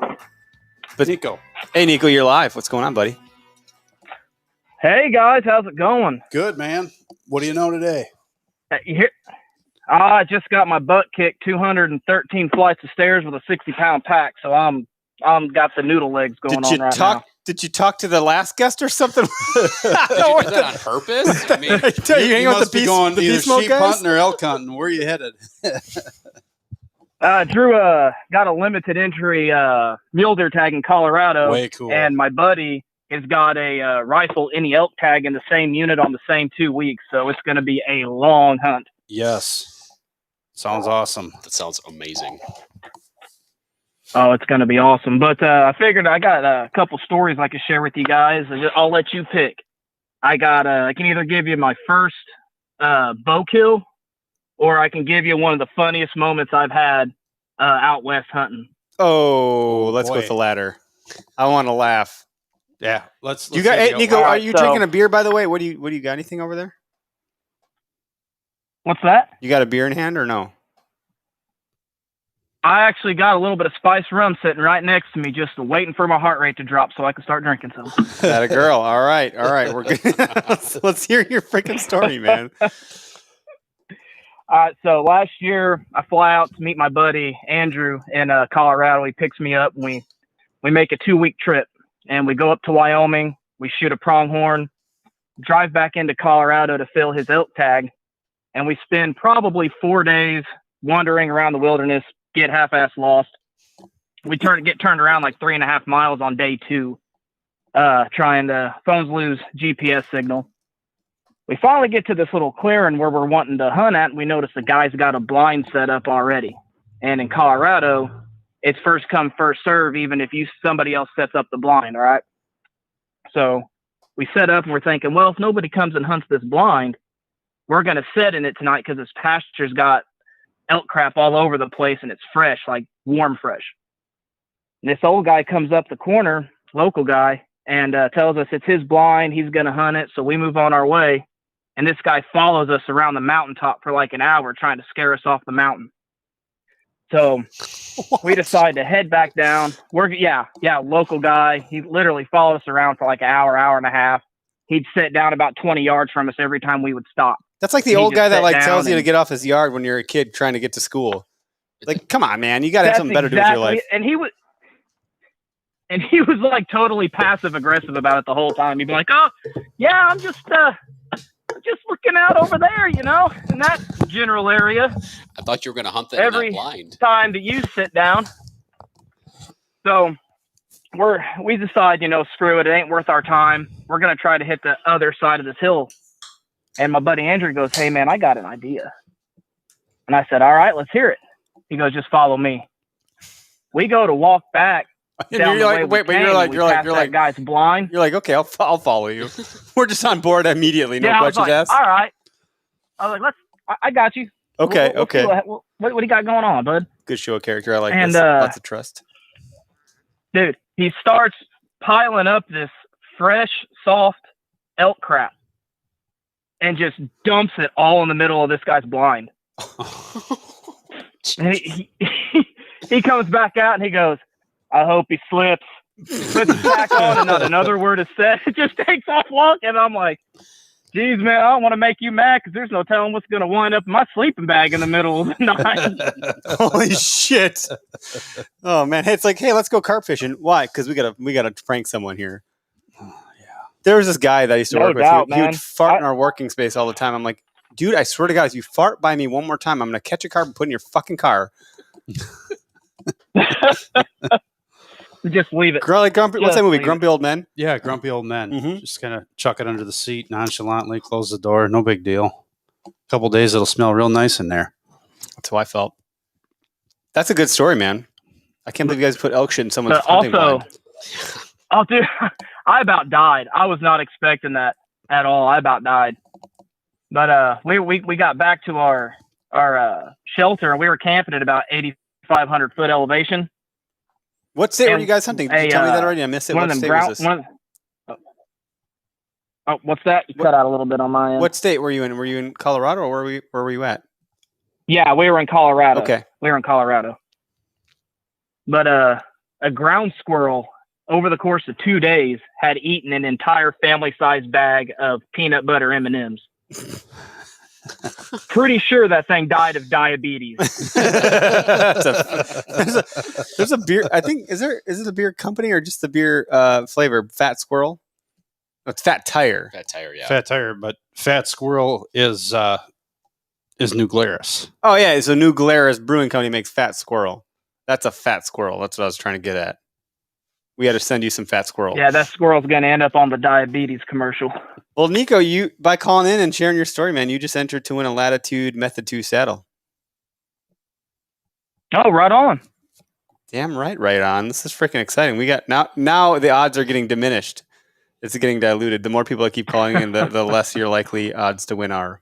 Speaker 3: But Nico.
Speaker 1: Hey, Nico, you're live. What's going on, buddy?
Speaker 7: Hey guys, how's it going?
Speaker 3: Good, man. What do you know today?
Speaker 7: You hear? I just got my butt kicked 213 flights of stairs with a 60-pound pack, so I'm got the noodle legs going on right now.
Speaker 1: Did you talk to the last guest or something?
Speaker 4: Did you do that on purpose? I mean,
Speaker 1: you hang out with
Speaker 3: must
Speaker 1: the
Speaker 3: be going
Speaker 1: the
Speaker 3: either
Speaker 1: Beast Mode
Speaker 3: sheep
Speaker 1: guys?
Speaker 3: hunting or elk hunting. Where are you headed?
Speaker 7: Drew got a limited entry mule deer tag in Colorado,
Speaker 3: Way cool.
Speaker 7: and my buddy has got a rifle any elk tag in the same unit on the same 2 weeks, so it's going to be a long hunt.
Speaker 3: Yes. Sounds awesome.
Speaker 4: that sounds amazing.
Speaker 7: Oh, it's going to be awesome. But I figured I got a couple stories I could share with you guys. I'll let you pick. I can either give you my first bow kill, or I can give you one of the funniest moments I've had out west hunting.
Speaker 1: Oh, let's go
Speaker 3: boy.
Speaker 1: with the latter. I want to laugh.
Speaker 3: Yeah. Let's
Speaker 1: You got,
Speaker 3: hear
Speaker 1: hey,
Speaker 3: you.
Speaker 1: Nico,
Speaker 7: All
Speaker 1: are
Speaker 7: right,
Speaker 1: you
Speaker 7: so-
Speaker 1: drinking a beer, by the way? What do you got? Anything over there?
Speaker 7: What's that?
Speaker 1: You got a beer in hand or no?
Speaker 7: I actually got a little bit of spice rum sitting right next to me, just waiting for my heart rate to drop so I can start drinking some.
Speaker 1: That a girl. All right. We're good. let's hear your freaking story, man.
Speaker 7: So last year I fly out to meet my buddy Andrew in Colorado. He picks me up, and we make a 2-week trip, and we go up to Wyoming. We shoot a pronghorn, drive back into Colorado to fill his elk tag, and we spend probably 4 days wandering around the wilderness, get half-ass lost. we get turned around like 3.5 miles on day 2, trying to phones lose GPS signal. We finally get to this little clearing where we're wanting to hunt at, and we notice the guy's got a blind set up already. And in Colorado, it's first come, first serve, even if somebody else sets up the blind, all right? So we set up, and we're thinking, well, if nobody comes and hunts this blind, we're going to sit in it tonight because this pasture's got elk crap all over the place, and it's fresh, like warm fresh. And this old guy comes up the corner, local guy, and tells us it's his blind. He's going to hunt it. So we move on our way. And this guy follows us around the mountaintop for like an hour trying to scare us off the mountain. So we decide to head back down. Local guy. He literally followed us around for like an hour, hour and a half. He'd sit down about 20 yards from us every time we would stop.
Speaker 1: That's like the old guy that like tells you to get off his yard when you're a kid trying to get to school. Like, come on, man, you got to have something better to do with your life.
Speaker 7: And he was like totally passive aggressive about it the whole time. He'd be like, "Oh, yeah, I'm just looking out over there, in that general area."
Speaker 4: I thought you were going to hunt that
Speaker 7: every
Speaker 4: in that blind.
Speaker 7: Time that you sit down. So we decide, screw it. It ain't worth our time. We're going to try to hit the other side of this hill. And my buddy Andrew goes, "Hey man, I got an idea." And I said, "All right, let's hear it." He goes, "Just follow me." We go to walk back.
Speaker 1: And you're like, wait, but you're like,
Speaker 7: that guy's blind.
Speaker 1: You're like, okay, I'll follow you. We're just on board immediately. No questions asked.
Speaker 7: All right. I was like, I got you.
Speaker 1: Okay. Okay.
Speaker 7: What do you got going on, bud?
Speaker 1: Good show of character. I like this. Lots of trust.
Speaker 7: Dude, he starts piling up this fresh, soft elk crap and just dumps it all in the middle of this guy's blind. And he comes back out and he goes, "I hope he slips." Puts it back on and not another word is said. It just takes off walking. And I'm like, "Geez, man, I don't want to make you mad because there's no telling what's going to wind up in my sleeping bag in the middle of the night."
Speaker 1: Holy shit. Oh, man. Hey, it's like, hey, let's go carp fishing. Why? Because we gotta prank someone here. There was this guy that I used to work with. He would fart in our working space all the time. I'm like, dude, I swear to God, if you fart by me one more time, I'm going to catch a carp and put it in your fucking car.
Speaker 7: Just leave it.
Speaker 1: What's that movie? Grumpy Old Men?
Speaker 3: Yeah, Grumpy Old Men.
Speaker 1: Mm-hmm.
Speaker 3: Just kind of chuck it under the seat nonchalantly, close the door. No big deal. A couple days, it'll smell real nice in there.
Speaker 1: That's how I felt. That's a good story, man. I can't believe you guys put elk shit in someone's hunting blind.
Speaker 7: Oh, dude, I about died. I was not expecting that at all. I about died. But we got back to our shelter, and we were camping at about 8,500 foot elevation.
Speaker 1: What state were you guys hunting? Did you tell me that already? I missed it. What state was this?
Speaker 7: What's that? You cut out a little bit on my end.
Speaker 1: What state were you in? Were you in Colorado, or where were you at?
Speaker 7: Yeah, we were in Colorado.
Speaker 1: Okay.
Speaker 7: We were in Colorado. But a ground squirrel, over the course of 2 days, had eaten an entire family-sized bag of peanut butter M&Ms. Pretty sure that thing died of diabetes.
Speaker 1: There's a beer. I think is it a beer company or just the beer flavor? Fat Squirrel. It's Fat Tire.
Speaker 4: Fat Tire, yeah.
Speaker 3: Fat Tire, but Fat Squirrel is New Glarus.
Speaker 1: Oh yeah, so New Glarus Brewing Company makes Fat Squirrel. That's a Fat Squirrel. That's what I was trying to get at. We had to send you some Fat Squirrel.
Speaker 7: Yeah, that squirrel's going to end up on the diabetes commercial.
Speaker 1: Well, Nico, you by calling in and sharing your story, man, you just entered to win a Latitude Method 2 saddle.
Speaker 7: Oh, right on.
Speaker 1: Damn right on. This is freaking exciting. We got now the odds are getting diminished. It's getting diluted. The more people that keep calling in, the less your likely odds to win are.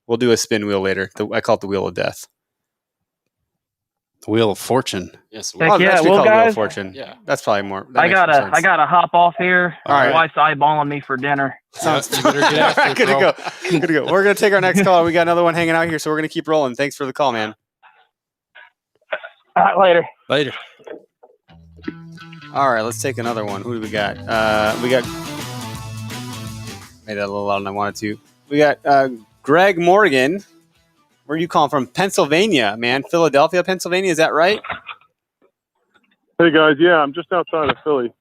Speaker 1: We'll do a spin wheel later. I call it the Wheel of Death.
Speaker 3: The Wheel of Fortune.
Speaker 4: Yes.
Speaker 7: Well,
Speaker 1: guys,
Speaker 7: Wheel of
Speaker 1: Fortune.
Speaker 4: Yeah.
Speaker 1: That's probably more.
Speaker 7: I gotta hop off here.
Speaker 1: All right.
Speaker 7: My wife's eyeballing me for dinner.
Speaker 1: Sounds good. Good to go. We're gonna take our next call. We got another one hanging out here, so we're gonna keep rolling. Thanks for the call, man.
Speaker 7: All right,
Speaker 3: Later.
Speaker 1: All right, let's take another one. Who do we got? We got made that a little louder than I wanted to. We got Greg Morgan. Where are you calling from? Pennsylvania, man. Philadelphia, Pennsylvania. Is that right?
Speaker 8: Hey guys, yeah, I'm just outside of Philly.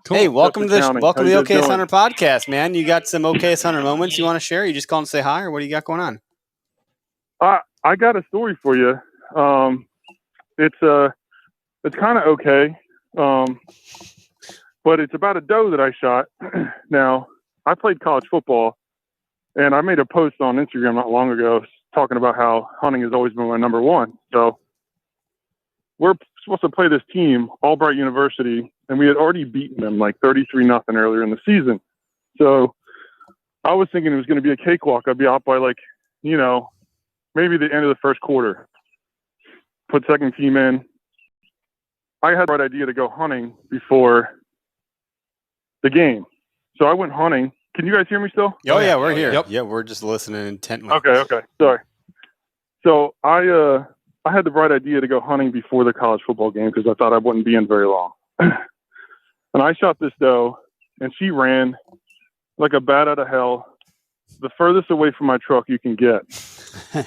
Speaker 1: Cool. Hey, welcome to the Okayest
Speaker 8: doing?
Speaker 1: Hunter podcast, man. You got some Okayest Hunter moments you want to share? You just call and say hi, or what do you got going on?
Speaker 8: I got a story for you. It's It's kind of okay. But it's about a doe that I shot. Now, I played college football, and I made a post on Instagram not long ago talking about how hunting has always been my number one. So we're supposed to play this team, Albright University, and we had already beaten them like 33-0 earlier in the season. So I was thinking it was going to be a cakewalk. I'd be out by like, maybe the end of the first quarter. Put second team in. I had the right idea to go hunting before the game. So I went hunting. Can you guys hear me still?
Speaker 1: Oh, yeah, we're here.
Speaker 3: Yep.
Speaker 1: Yeah, we're just listening intently.
Speaker 8: Okay. Sorry. So I had the right idea to go hunting before the college football game because I thought I wouldn't be in very long. And I shot this doe, and she ran like a bat out of hell, the furthest away from my truck you can get.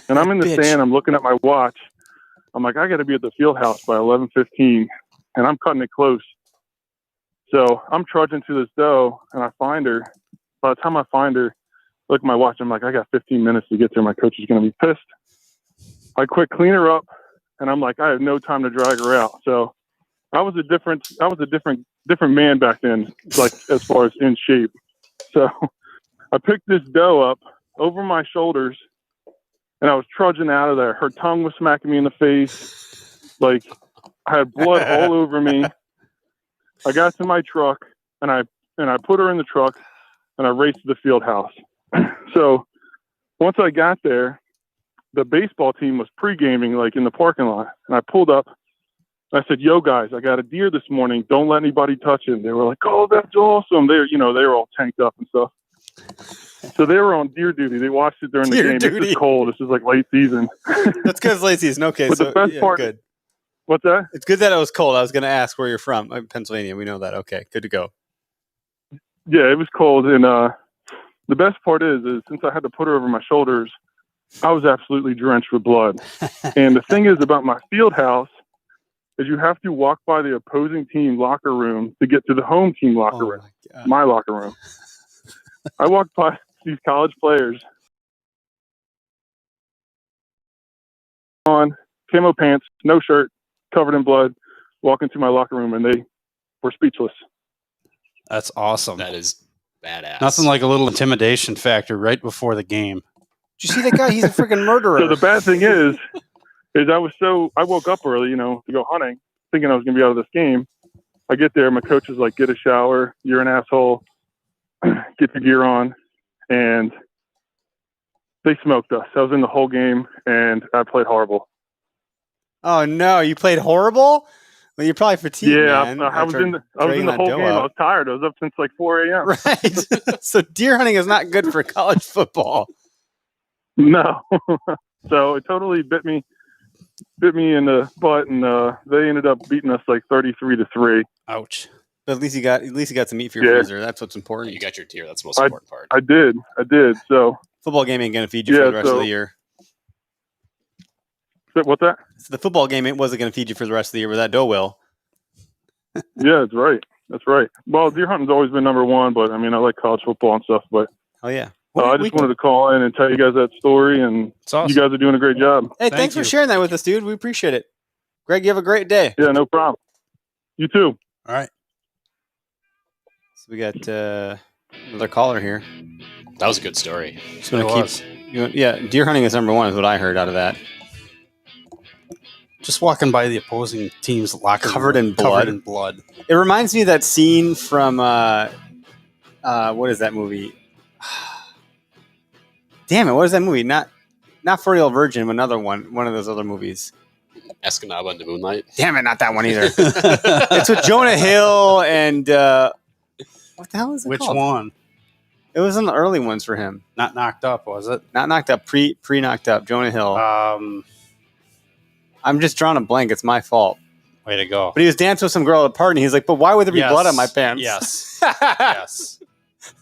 Speaker 8: And I'm in the stand. I'm looking at my watch. I'm like, I got to be at the field house by 11:15, and I'm cutting it close. So I'm trudging to this doe, and I find her. By the time I find her, look at my watch. I'm like, I got 15 minutes to get there. My coach is going to be pissed. I quick clean her up, and I'm like, I have no time to drag her out. So I was a different man back then, like as far as in shape. So I picked this doe up over my shoulders, and I was trudging out of there. Her tongue was smacking me in the face. Like I had blood all over me. I got to my truck, and I put her in the truck, and I raced to the field house. So once I got there, the baseball team was pre-gaming like in the parking lot, and I pulled up. I said, "Yo, guys, I got a deer this morning. Don't let anybody touch him." They were like, "Oh, that's awesome." They were all tanked up and stuff. So they were on deer duty. They watched it during the game. Duty. This is cold. This is like late season.
Speaker 1: That's good. It's late season. Okay,
Speaker 8: but
Speaker 1: so
Speaker 8: the best part,
Speaker 1: good.
Speaker 8: What's that?
Speaker 1: It's good that it was cold. I was going to ask where you're from. Pennsylvania. We know that. Okay, good to go.
Speaker 8: Yeah, it was cold, and the best part is since I had to put her over my shoulders, I was absolutely drenched with blood. And the thing is about my field house is you have to walk by the opposing team locker room to get to the home team locker room, my locker room. I walked by these college players on camo pants, no shirt, covered in blood, walking to my locker room, and they were speechless.
Speaker 3: That's awesome.
Speaker 4: That is badass.
Speaker 3: Nothing like a little intimidation factor right before the game.
Speaker 1: Did you see that guy? He's a freaking murderer.
Speaker 8: So the bad thing is I woke up early, to go hunting, thinking I was going to be out of this game. I get there, my coach is like, "Get a shower. You're an asshole. Get the gear on." And they smoked us. I was in the whole game, and I played horrible.
Speaker 1: Oh no, you played horrible? Well, you're probably fatigued.
Speaker 8: Yeah,
Speaker 1: man,
Speaker 8: I was in the whole game. I was tired. I was up since like 4 a.m.
Speaker 1: Right. So deer hunting is not good for college football.
Speaker 8: No. So it totally bit me in the butt, and they ended up beating us like 33-3.
Speaker 3: Ouch.
Speaker 1: But at least you got some meat for your freezer. That's what's important.
Speaker 4: You got your deer. That's the most important part.
Speaker 8: I did. So
Speaker 1: football game ain't gonna feed you for the rest of the year.
Speaker 8: What's that?
Speaker 1: So the football game wasn't going to feed you for the rest of the year, but that doe will.
Speaker 8: Yeah, that's right. That's right. Well, deer hunting's always been number one, but I mean, I like college football and stuff. But
Speaker 1: oh yeah,
Speaker 8: I just wanted to call in and tell you guys that story, and
Speaker 3: awesome.
Speaker 8: You guys are doing a great job.
Speaker 1: Hey, thanks for sharing that with us, dude. We appreciate it. Greg, you have a great day.
Speaker 8: Yeah, no problem. You too.
Speaker 3: All right.
Speaker 1: So we got another caller here.
Speaker 4: That was a good story.
Speaker 1: Just gonna keep. Deer hunting is number one, is what I heard out of that.
Speaker 3: Just walking by the opposing team's locker
Speaker 1: covered
Speaker 3: room,
Speaker 1: in blood.
Speaker 3: Covered in blood.
Speaker 1: It reminds me of that scene from what is that movie? Damn it! What is that movie? Not 40-Year-Old Virgin. Another one. One of those other movies.
Speaker 4: Escanaba into Moonlight.
Speaker 1: Damn it! Not that one either. It's with Jonah Hill and what the hell is it
Speaker 3: Which
Speaker 1: called?
Speaker 3: one?
Speaker 1: It was in the early ones for him.
Speaker 3: Not Knocked Up, was it?
Speaker 1: Not Knocked Up. Pre Knocked Up. Jonah Hill. I'm just drawing a blank. It's my fault.
Speaker 3: Way to go.
Speaker 1: But he was dancing with some girl at a party, and he's like, "But why would there be blood on my pants?"
Speaker 3: Yes. Yes.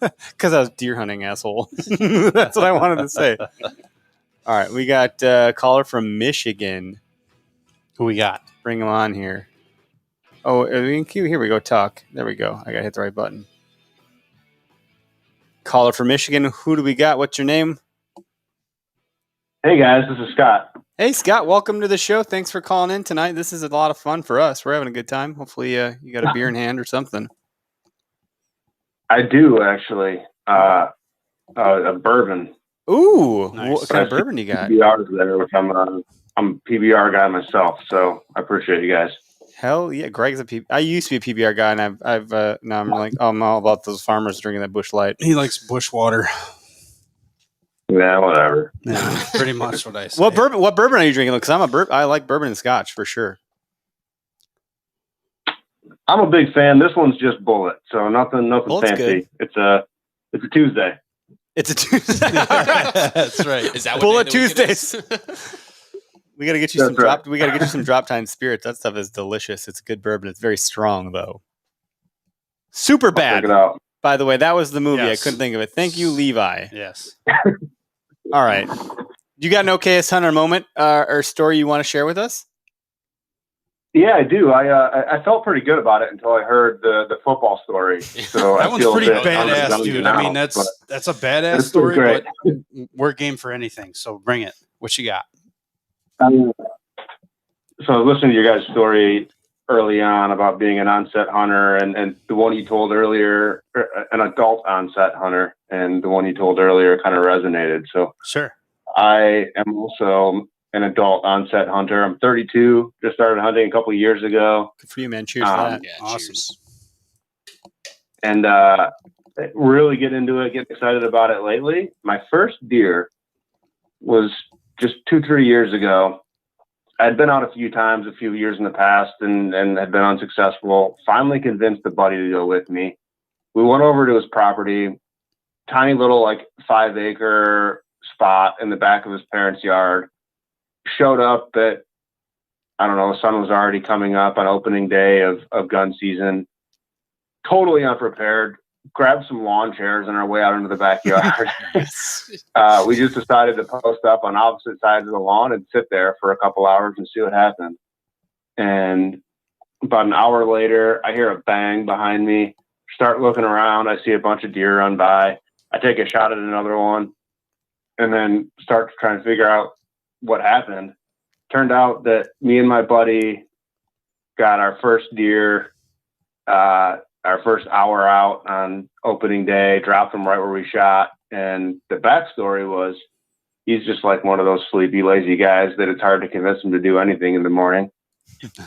Speaker 1: Because I was deer hunting, asshole. That's what I wanted to say. All right, we got a caller from Michigan.
Speaker 3: Who we got?
Speaker 1: Bring him on here. Oh, here we go. Talk. There we go. I got to hit the right button. Caller from Michigan. Who do we got? What's your name?
Speaker 9: Hey, guys. This is Scott.
Speaker 1: Hey, Scott, welcome to the show. Thanks for calling in tonight. This is a lot of fun for us. We're having a good time. Hopefully you got a beer in hand or something.
Speaker 9: I do, actually. A bourbon.
Speaker 1: Ooh,
Speaker 3: Nice.
Speaker 1: what kind of bourbon you got?
Speaker 9: PBRs there, which I'm a PBR guy myself, so I appreciate you guys.
Speaker 1: Hell yeah, Greg's I used to be a PBR guy, and I've now I'm like, oh, I'm all about those farmers drinking that Busch Light.
Speaker 3: He likes bush water.
Speaker 9: Yeah, whatever.
Speaker 3: Yeah, pretty much what I say.
Speaker 1: What bourbon are you drinking? Because I like bourbon and Scotch for sure.
Speaker 9: I'm a big fan. This one's just Bullet, so nothing
Speaker 1: Bullet's
Speaker 9: fancy.
Speaker 1: good.
Speaker 9: It's a Tuesday.
Speaker 1: It's a Tuesday.
Speaker 3: That's right.
Speaker 4: Is that what
Speaker 1: Bullet
Speaker 4: day of the week it is?
Speaker 1: Tuesdays. We gotta get you
Speaker 9: That's
Speaker 1: some
Speaker 9: right.
Speaker 1: We gotta get you some drop time spirits. That stuff is delicious. It's good bourbon. It's very strong though. Super
Speaker 9: Check
Speaker 1: bad.
Speaker 9: it out.
Speaker 1: By the way, that was the movie.
Speaker 3: Yes.
Speaker 1: I couldn't think of it. Thank you, Levi.
Speaker 3: Yes.
Speaker 1: All right. You got an Okayest Hunter moment or story you want to share with us?
Speaker 9: Yeah, I do. I felt pretty good about it until I heard the football story. So
Speaker 3: That
Speaker 9: I
Speaker 3: one's
Speaker 9: feel
Speaker 3: pretty
Speaker 9: a bit
Speaker 3: badass,
Speaker 9: underdone
Speaker 3: dude.
Speaker 9: now,
Speaker 3: I mean,
Speaker 9: but
Speaker 3: that's a badass
Speaker 9: it's
Speaker 3: story,
Speaker 9: great.
Speaker 3: but we're game for anything. So bring it. What you got?
Speaker 9: So I was listening to your guys' story early on about being an onset hunter, and the one you told earlier, an adult onset hunter, and the one you told earlier kind of resonated. So
Speaker 3: Sure.
Speaker 9: I am also an adult onset hunter. I'm 32, just started hunting a couple of years ago.
Speaker 1: Good for you, man. Cheers to that.
Speaker 4: Yeah,
Speaker 3: Awesome.
Speaker 4: cheers.
Speaker 9: And really get into it, get excited about it lately. My first deer was just 2-3 years ago. I'd been out a few times, a few years in the past, and had been unsuccessful. Finally convinced the buddy to go with me. We went over to his property, tiny little 5-acre spot in the back of his parents' yard. Showed up at, I don't know, the sun was already coming up on opening day of gun season. Totally unprepared. Grabbed some lawn chairs on our way out into the backyard. We just decided to post up on opposite sides of the lawn and sit there for a couple hours and see what happened. And about an hour later, I hear a bang behind me. Start looking around. I see a bunch of deer run by. I take a shot at another one and then start to try and figure out what happened. Turned out that me and my buddy got our first deer, our first hour out on opening day, dropped him right where we shot. And the backstory was he's just like one of those sleepy, lazy guys that it's hard to convince him to do anything in the morning.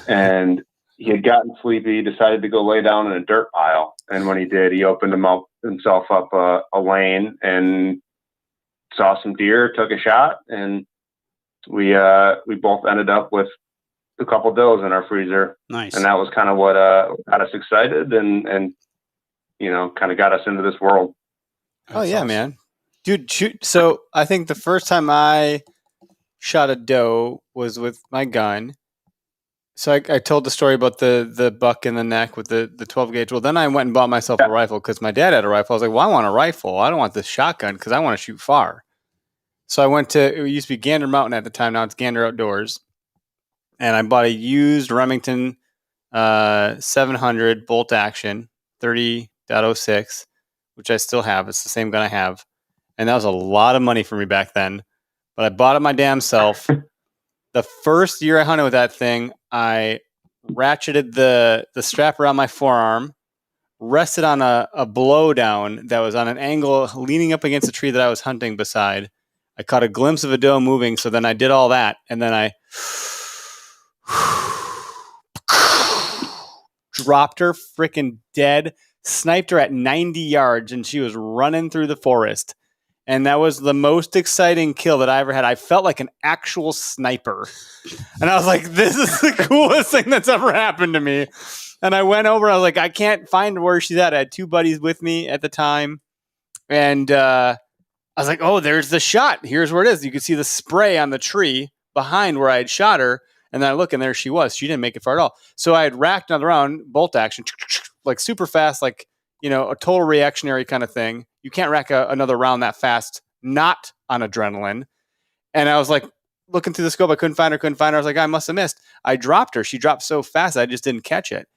Speaker 9: And he had gotten sleepy, decided to go lay down in a dirt pile. And when he did, he opened himself up a lane and saw some deer, took a shot, and we both ended up with a couple does in our freezer.
Speaker 3: Nice.
Speaker 9: And that was kind of what got us excited and kind of got us into this world.
Speaker 1: Oh yeah, man. Dude, shoot. So I think the first time I shot a doe was with my gun. So I told the story about the buck in the neck with the 12 gauge. Well, then I went and bought myself a rifle because my dad had a rifle. I was like, well, I want a rifle. I don't want this shotgun because I want to shoot far. So I went to, it used to be Gander Mountain at the time. Now it's Gander Outdoors. And I bought a used Remington 700 bolt action 30.06, which I still have. It's the same gun I have. And that was a lot of money for me back then. But I bought it my damn self. The first year I hunted with that thing, I ratcheted the strap around my forearm, rested on a blowdown that was on an angle leaning up against a tree that I was hunting beside. I caught a glimpse of a doe moving, so then I did all that, and then I dropped her freaking dead, sniped her at 90 yards, and she was running through the forest. And that was the most exciting kill that I ever had. I felt like an actual sniper. And I was like, this is the coolest thing that's ever happened to me. And I went over, I was like, I can't find where she's at. I had two buddies with me at the time. And I was like, oh, there's the shot. Here's where it is. You can see the spray on the tree behind where I had shot her. And then I look, and there she was. She didn't make it far at all. So I had racked another round, bolt action, like super fast, like, a total reactionary kind of thing. You can't rack another round that fast, not on adrenaline. And I was like, looking through the scope, I couldn't find her. I was like, I must have missed. I dropped her. She dropped so fast, I just didn't catch it.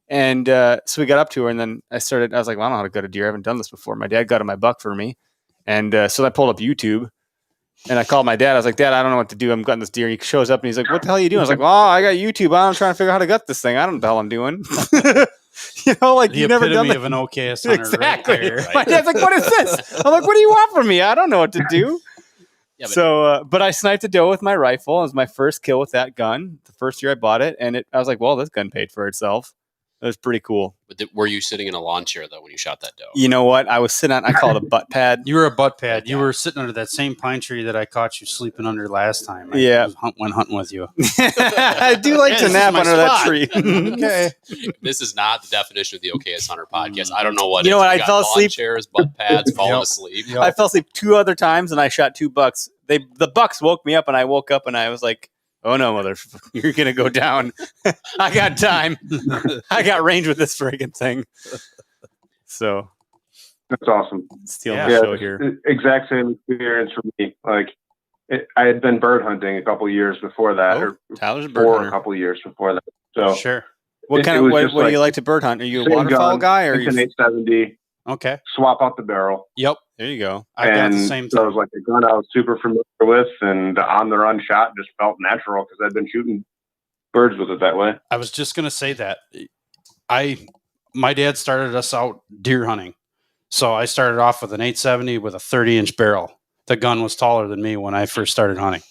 Speaker 1: And so we got up to her, and then I was like, well, I don't know how to gut a deer. I haven't done this before. My dad gutted my buck for me. And so I pulled up YouTube, And I called my dad. I was like, Dad, I don't know what to do. I'm gutting this deer. And he shows up and he's like, what the hell are you doing? I was like, well, I got YouTube. I'm trying to figure out how to gut this thing. I don't know what the hell I'm doing.
Speaker 3: The
Speaker 1: you've never done
Speaker 3: epitome
Speaker 1: that.
Speaker 3: of an Okayest Hunter.
Speaker 1: Exactly.
Speaker 3: Right there.
Speaker 1: My dad's like, what is this? I'm like, what do you want from me? I don't know what to do. But I sniped a doe with my rifle. It was my first kill with that gun. The first year I bought it. And I was like, well, this gun paid for itself. It was pretty cool.
Speaker 4: But were you sitting in a lawn chair, though, when you shot that doe?
Speaker 1: You know what? I was sitting on, I call it a butt pad.
Speaker 3: You were a butt pad. You were sitting under that same pine tree that I caught you sleeping under last time.
Speaker 1: Yeah.
Speaker 3: Went hunting with you.
Speaker 1: I do like to nap under that tree.
Speaker 3: Okay.
Speaker 4: This is not the definition of the Okayest Hunter podcast. I don't know what
Speaker 1: You know
Speaker 4: is.
Speaker 1: what?
Speaker 4: We
Speaker 1: I
Speaker 4: got
Speaker 1: fell
Speaker 4: lawn
Speaker 1: asleep.
Speaker 4: chairs, butt pads, falling asleep.
Speaker 1: I fell asleep 2 other times and I shot 2 bucks. The bucks woke me up and I woke up and I was like, oh no, motherfucker, you're going to go down. I got time. I got range with this friggin' thing. So
Speaker 9: That's awesome.
Speaker 1: stealing the show here.
Speaker 9: Exact same experience for me. Like I had been bird hunting a couple of years before that, or
Speaker 1: Tyler's a bird
Speaker 9: for
Speaker 1: hunter.
Speaker 9: a couple of years before that. So
Speaker 3: Sure.
Speaker 1: What
Speaker 9: it
Speaker 1: kind of
Speaker 9: was
Speaker 1: what
Speaker 9: just
Speaker 1: do you
Speaker 9: like
Speaker 1: like to bird hunt? Are you a
Speaker 9: same
Speaker 1: waterfowl
Speaker 9: gun,
Speaker 1: guy or are
Speaker 9: it's an
Speaker 1: you?
Speaker 9: 870.
Speaker 3: Okay.
Speaker 9: Swap out the barrel.
Speaker 3: Yep.
Speaker 1: There you go.
Speaker 3: I got
Speaker 9: And
Speaker 3: the same
Speaker 9: so it
Speaker 3: thing.
Speaker 9: was like a gun I was super familiar with, and the on the run shot just felt natural because I'd been shooting birds with it that way.
Speaker 3: I was just gonna say that. My dad started us out deer hunting. So I started off with an 870 with a 30-inch barrel. The gun was taller than me when I first started hunting.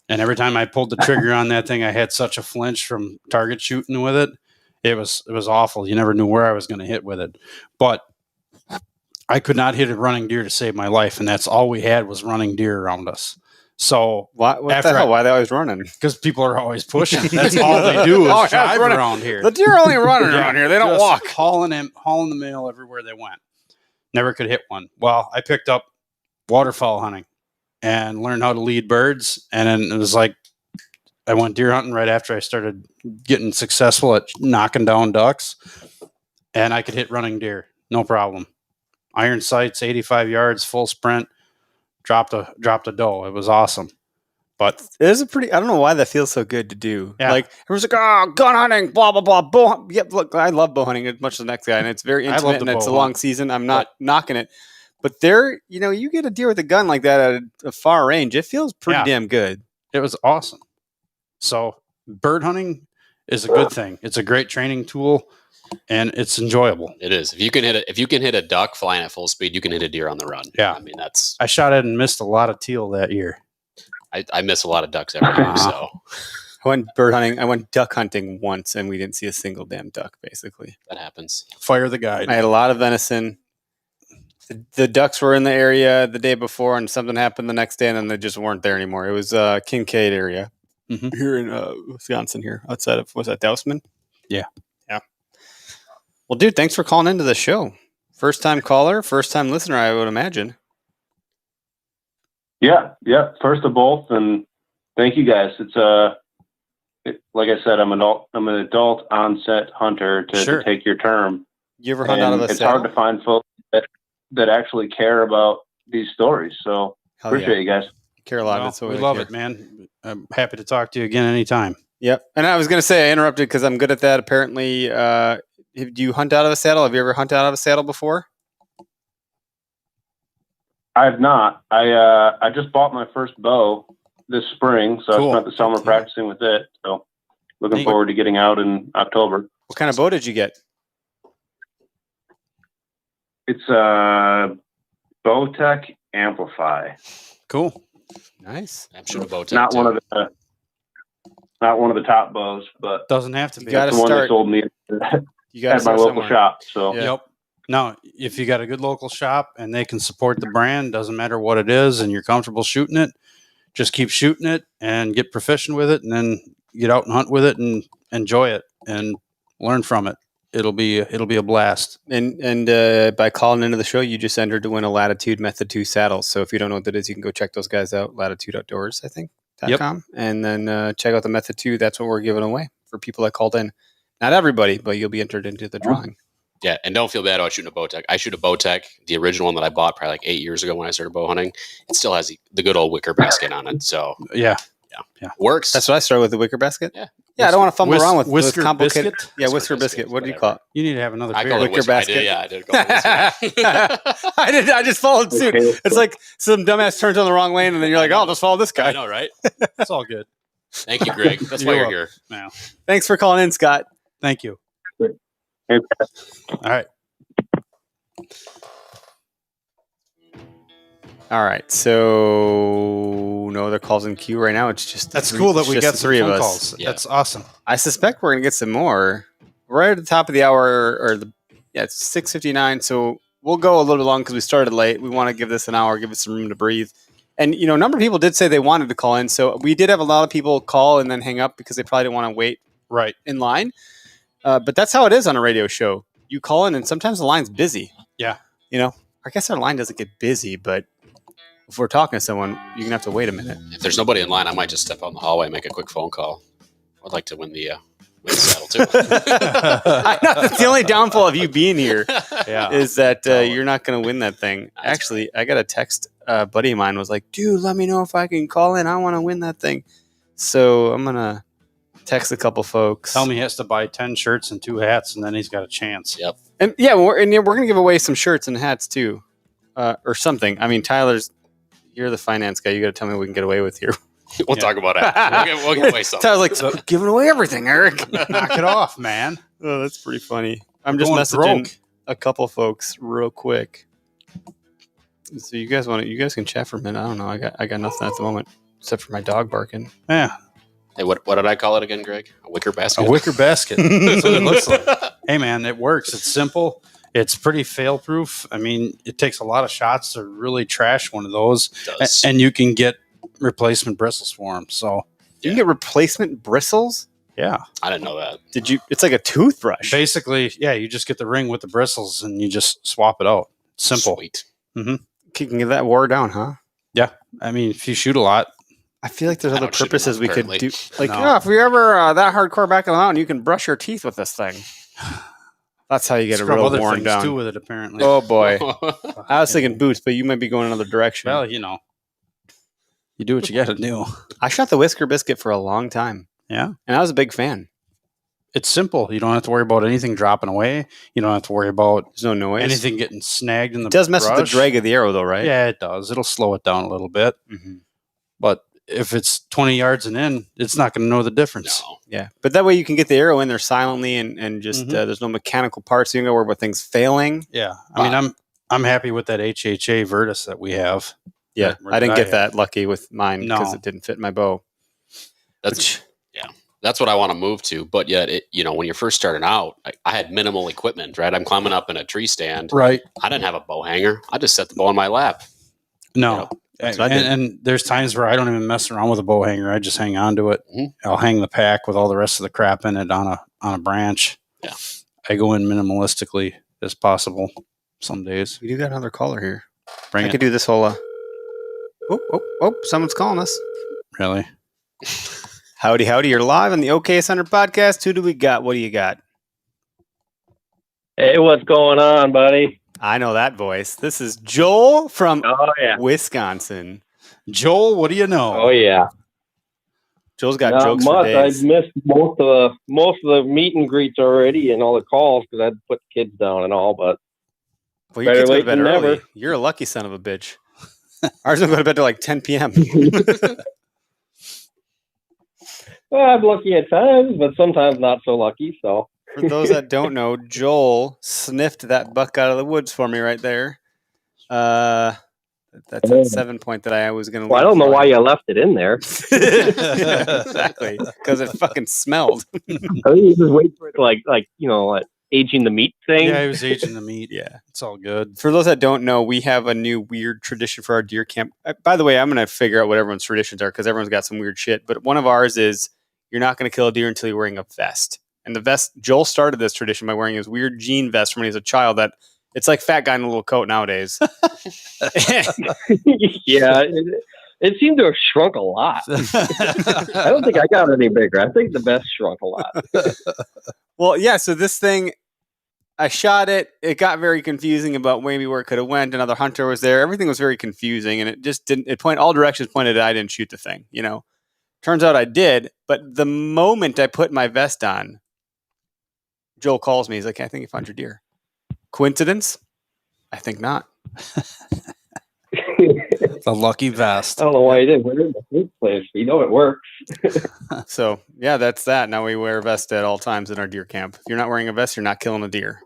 Speaker 3: And every time I pulled the trigger on that thing, I had such a flinch from target shooting with it. It was awful. You never knew where I was going to hit with it. But I could not hit a running deer to save my life, and that's all we had was running deer around us. So
Speaker 1: What the hell? Why are they always running?
Speaker 3: because people are always pushing. That's all they do is
Speaker 1: Oh, yeah,
Speaker 3: drive
Speaker 1: running.
Speaker 3: around here.
Speaker 1: The deer are only running around here. They don't
Speaker 3: Just
Speaker 1: walk.
Speaker 3: hauling the mail everywhere they went. Never could hit one. Well, I picked up waterfowl hunting and learned how to lead birds. And then it was like I went deer hunting right after I started getting successful at knocking down ducks. And I could hit running deer, no problem. Iron sights, 85 yards, full sprint, dropped a doe. It was awesome. But
Speaker 1: It is a pretty. I don't know why that feels so good to do.
Speaker 3: Yeah.
Speaker 1: Like everyone's like, "Oh, gun hunting, blah blah blah." Bow. Yep. Look, I love bow hunting as much as the next guy, and it's very
Speaker 3: I love
Speaker 1: intimate
Speaker 3: the
Speaker 1: and it's a
Speaker 3: bow
Speaker 1: long
Speaker 3: hunt.
Speaker 1: season. I'm not knocking it, but there, you get a deer with a gun like that at a far range. It feels pretty
Speaker 3: Yeah.
Speaker 1: damn good.
Speaker 3: it was awesome. So bird hunting is a good thing. It's a great training tool, and it's enjoyable.
Speaker 4: It is. If you can hit a duck flying at full speed, you can hit a deer on the run.
Speaker 3: Yeah.
Speaker 4: I mean, that's.
Speaker 3: I shot it and missed a lot of teal that year.
Speaker 4: I miss a lot of ducks every year. So
Speaker 1: I went bird hunting. I went duck hunting once, and we didn't see a single damn duck. Basically,
Speaker 4: that happens.
Speaker 3: Fire the guide.
Speaker 1: I had a lot of venison. The ducks were in the area the day before, and something happened the next day, and then they just weren't there anymore. It was Kincaid area here in Wisconsin, here outside of was that Dousman?
Speaker 3: Yeah.
Speaker 1: Well, dude, thanks for calling into the show. First time caller, first time listener, I would imagine.
Speaker 9: Yeah. First of both, and thank you guys. It's like I said, I'm an adult onset hunter to
Speaker 3: Sure.
Speaker 9: take your term.
Speaker 1: You ever hunt out of a
Speaker 9: It's
Speaker 1: saddle?
Speaker 9: hard to find folks that actually care about these stories. So
Speaker 1: Hell
Speaker 9: appreciate
Speaker 1: yeah.
Speaker 9: you guys.
Speaker 1: Care a lot.
Speaker 3: Well,
Speaker 1: That's what
Speaker 3: we
Speaker 1: I
Speaker 3: love
Speaker 1: care.
Speaker 3: it, man. I'm happy to talk to you again anytime.
Speaker 1: Yep. And I was going to say I interrupted because I'm good at that. Apparently, do you hunt out of a saddle? Have you ever hunted out of a saddle before?
Speaker 9: I have not. I just bought my first bow this spring, so
Speaker 3: Cool.
Speaker 9: I spent the summer
Speaker 3: Yeah.
Speaker 9: practicing with it. So looking
Speaker 3: Neat.
Speaker 9: forward to getting out in October.
Speaker 1: What kind of bow did you get?
Speaker 9: It's Bowtech Amplify.
Speaker 3: Cool.
Speaker 1: Nice.
Speaker 4: I'm shooting a bow
Speaker 9: Not one of the top bows, but
Speaker 3: Doesn't have to
Speaker 1: You
Speaker 3: be.
Speaker 1: gotta
Speaker 9: the one
Speaker 1: start-
Speaker 9: they sold me
Speaker 1: You got
Speaker 9: at
Speaker 1: to
Speaker 9: my
Speaker 1: start
Speaker 9: local
Speaker 1: somewhere.
Speaker 9: shop. So
Speaker 1: Yeah.
Speaker 3: Yep. No, if you got a good local shop and they can support the brand, doesn't matter what it is, and you're comfortable shooting it, just keep shooting it and get proficient with it, and then get out and hunt with it and enjoy it and learn from it. It'll be a blast.
Speaker 1: And by calling into the show, you just entered to win a Latitude Method 2 saddle. So if you don't know what that is, you can go check those guys out, Latitude Outdoors, I think, .com. And then check out the Method 2. That's what we're giving away for people that called in. Not everybody, but you'll be entered into the drawing.
Speaker 4: Yeah, and don't feel bad about shooting a Bowtech. I shoot a Bowtech, the original one that I bought probably like 8 years ago when I started bow hunting. It still has the good old wicker basket on it, so
Speaker 3: Yeah.
Speaker 4: works.
Speaker 1: That's what I started with, the wicker basket.
Speaker 4: Yeah.
Speaker 1: Yeah, I don't want to fumble around with
Speaker 3: Whisker
Speaker 1: complicated.
Speaker 3: biscuit?
Speaker 1: Yeah, whisker biscuit. What do you call it?
Speaker 3: You need to have another
Speaker 4: I
Speaker 3: beer.
Speaker 4: call it
Speaker 1: Wicker basket.
Speaker 4: I did call it whisker.
Speaker 1: I just followed suit.
Speaker 6: Okay.
Speaker 1: It's like some dumbass turns on the wrong lane, and then you're like, "Oh, I'll just follow this
Speaker 4: I
Speaker 1: guy."
Speaker 4: know, right?
Speaker 3: It's all good.
Speaker 4: Thank you, Greg. That's why you're here.
Speaker 3: Now,
Speaker 1: Thanks for calling in, Scott.
Speaker 3: thank you.
Speaker 6: Okay.
Speaker 3: All right.
Speaker 1: All right, so no other calls in queue right now. It's just
Speaker 3: That's cool that we got
Speaker 1: the
Speaker 3: some
Speaker 1: three of
Speaker 3: phone
Speaker 1: us.
Speaker 3: calls.
Speaker 4: Yeah.
Speaker 3: That's awesome.
Speaker 1: I suspect we're gonna get some more right at the top of the hour, it's 6:59. So we'll go a little bit long because we started late. We want to give this an hour, give it some room to breathe. And a number of people did say they wanted to call in, so we did have a lot of people call and then hang up because they probably didn't want to wait
Speaker 3: Right.
Speaker 1: in line. But that's how it is on a radio show. You call in, and sometimes the line's busy.
Speaker 3: Yeah.
Speaker 1: I guess our line doesn't get busy, but if we're talking to someone, you're gonna have to wait a minute.
Speaker 4: If there's nobody in line, I might just step out in the hallway and make a quick phone call. I'd like to win the saddle too.
Speaker 1: I know that's the only downfall of you being here
Speaker 3: Yeah.
Speaker 1: is that you're not going to win that thing. Actually, I got a text. A buddy of mine was like, "Dude, let me know if I can call in. I want to win that thing." So I'm gonna text a couple folks.
Speaker 3: Tell me he has to buy 10 shirts and 2 hats, and then he's got a chance.
Speaker 4: Yep.
Speaker 1: And yeah, we're gonna give away some shirts and hats too, or something. I mean, you're the finance guy. You got to tell me what we can get away with here.
Speaker 4: We'll talk about it. We'll give away something.
Speaker 1: Tyler's like, giving away everything, Eric.
Speaker 3: Knock it off, man.
Speaker 1: Oh, that's pretty funny. I'm just
Speaker 3: Going
Speaker 1: messaging
Speaker 3: broke.
Speaker 1: a couple folks real quick. So you guys can chat for a minute. I don't know. I got nothing at the moment except for my dog barking.
Speaker 3: Yeah.
Speaker 4: Hey, what did I call it again, Greg? A wicker basket?
Speaker 3: A wicker basket. That's what it looks like. Hey, man, it works. It's simple. It's pretty fail-proof. I mean, it takes a lot of shots to really trash one of those.
Speaker 4: It does.
Speaker 3: And you can get replacement bristles for them. So,
Speaker 1: You can get replacement bristles?
Speaker 3: yeah.
Speaker 4: I didn't know that.
Speaker 1: It's like a toothbrush.
Speaker 3: Basically, yeah, you just get the ring with the bristles and you just swap it out. Simple.
Speaker 4: Sweet.
Speaker 1: You can get that wore down, huh?
Speaker 3: Yeah. I mean, if you shoot a lot,
Speaker 1: I feel like there's
Speaker 4: I
Speaker 1: other
Speaker 4: don't shoot
Speaker 1: purposes
Speaker 4: enough,
Speaker 1: we could
Speaker 4: apparently.
Speaker 1: do. Like,
Speaker 3: No.
Speaker 1: if you're ever that hardcore back in the mountain, you can brush your teeth with this thing. That's how you get it
Speaker 3: scrub
Speaker 1: real
Speaker 3: other
Speaker 1: worn
Speaker 3: things
Speaker 1: down.
Speaker 3: too with it, apparently.
Speaker 1: Oh boy, I was thinking boots, but you might be going another direction.
Speaker 3: Well, you do what you got to do.
Speaker 1: I shot the whisker biscuit for a long time.
Speaker 3: Yeah.
Speaker 1: And I was a big fan.
Speaker 3: It's simple. You don't have to worry about anything dropping away. You don't have to worry about
Speaker 1: There's no noise.
Speaker 3: anything getting snagged in the
Speaker 1: It does mess with the
Speaker 3: brush.
Speaker 1: drag of the arrow, though, right?
Speaker 3: Yeah, it does. It'll slow it down a little bit.
Speaker 1: Mm-hmm.
Speaker 3: But if it's 20 yards and in, it's not going to know the difference.
Speaker 4: No.
Speaker 1: Yeah. But that way you can get the arrow in there silently and just there's no mechanical parts. So you don't worry about things failing.
Speaker 3: Yeah. I mean, I'm happy with that HHA Virtus that we have.
Speaker 1: Yeah.
Speaker 3: That-
Speaker 1: I didn't get
Speaker 3: have.
Speaker 1: that lucky with mine because
Speaker 3: No.
Speaker 1: it didn't fit my bow.
Speaker 4: That's what I want to move to. But yet, when you're first starting out, I had minimal equipment, right? I'm climbing up in a tree stand.
Speaker 3: Right.
Speaker 4: I didn't have a bow hanger. I just set the bow on my lap.
Speaker 3: No.
Speaker 1: That's what I did.
Speaker 3: And there's times where I don't even mess around with a bow hanger. I just hang on to it.
Speaker 4: Mhm.
Speaker 3: I'll hang the pack with all the rest of the crap in it on a branch.
Speaker 4: Yeah.
Speaker 3: I go in minimalistically as possible some days.
Speaker 1: We do got another caller here.
Speaker 3: Bring
Speaker 1: I
Speaker 3: it.
Speaker 1: could do this whole. Someone's calling us.
Speaker 3: Really?
Speaker 1: Howdy, howdy. You're live on the Okayest Hunter podcast. Who do we got? What do you got?
Speaker 10: Hey, what's going on, buddy?
Speaker 1: I know that voice. This is Joel from
Speaker 10: Oh yeah,
Speaker 1: Wisconsin.
Speaker 3: Joel, what do you know?
Speaker 10: oh yeah.
Speaker 1: Joel's got
Speaker 10: Not
Speaker 1: jokes for
Speaker 10: much.
Speaker 1: days.
Speaker 10: I missed most of the meet and greets already and all the calls because I had to put the kids down and all. But
Speaker 1: Well, your
Speaker 10: better
Speaker 1: kids go to
Speaker 10: late
Speaker 1: bed
Speaker 10: than
Speaker 1: early.
Speaker 10: never.
Speaker 1: You're a lucky son of a bitch. Ours don't go to bed till like 10 p.m.
Speaker 10: well, I'm lucky at times, but sometimes not so lucky. So
Speaker 1: For those that don't know, Joel sniffed that buck out of the woods for me right there. That's that 7 point that I was going to.
Speaker 10: well, I don't know why you left it in there.
Speaker 1: Exactly, because it fucking smelled.
Speaker 10: I think you just wait for it to like aging the meat thing.
Speaker 3: Yeah, I was aging the meat.
Speaker 1: Yeah.
Speaker 3: It's all good.
Speaker 1: For those that don't know, we have a new weird tradition for our deer camp. By the way, I'm going to figure out what everyone's traditions are because everyone's got some weird shit. But one of ours is you're not going to kill a deer until you're wearing a vest. And the vest, Joel started this tradition by wearing his weird jean vest from when he was a child that it's like fat guy in a little coat nowadays.
Speaker 10: Yeah, it seemed to have shrunk a lot. I don't think I got any bigger. I think the best shrunk a lot.
Speaker 1: Well, yeah, so this thing, I shot it. It got very confusing about maybe where it could have went. Another hunter was there. Everything was very confusing, and it just didn't. All directions pointed at I didn't shoot the thing. Turns out I did, but the moment I put my vest on, Joel calls me. He's like, I think you found your deer. Coincidence? I think not.
Speaker 3: The lucky vest.
Speaker 10: I don't know why you didn't wear it in the first place. You know it works.
Speaker 1: So, yeah, that's that. Now we wear a vest at all times in our deer camp. If you're not wearing a vest, you're not killing a deer.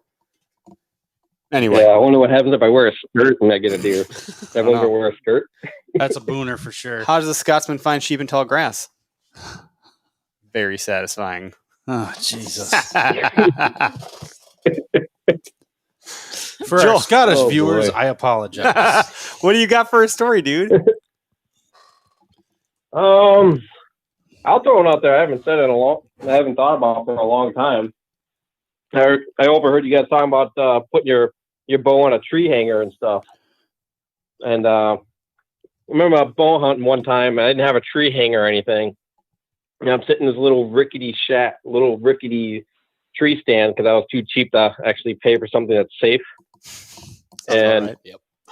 Speaker 1: Anyway.
Speaker 10: Yeah, I wonder what happens if I wear a skirt and I get a deer. Everyone's going to wear a skirt.
Speaker 3: That's a booner for sure.
Speaker 1: How does the Scotsman find sheep in tall grass? Very satisfying.
Speaker 3: Oh, Jesus. For
Speaker 1: Joel.
Speaker 3: our Scottish
Speaker 10: Oh,
Speaker 3: viewers,
Speaker 10: boy.
Speaker 3: I apologize.
Speaker 1: What do you got for a story, dude?
Speaker 10: I'll throw one out there. I haven't thought about for a long time. I overheard you guys talking about putting your bow on a tree hanger and stuff. And I remember bow hunting one time. I didn't have a tree hanger or anything. And I'm sitting in this little rickety tree stand because I was too cheap to actually pay for something that's safe. And
Speaker 1: right.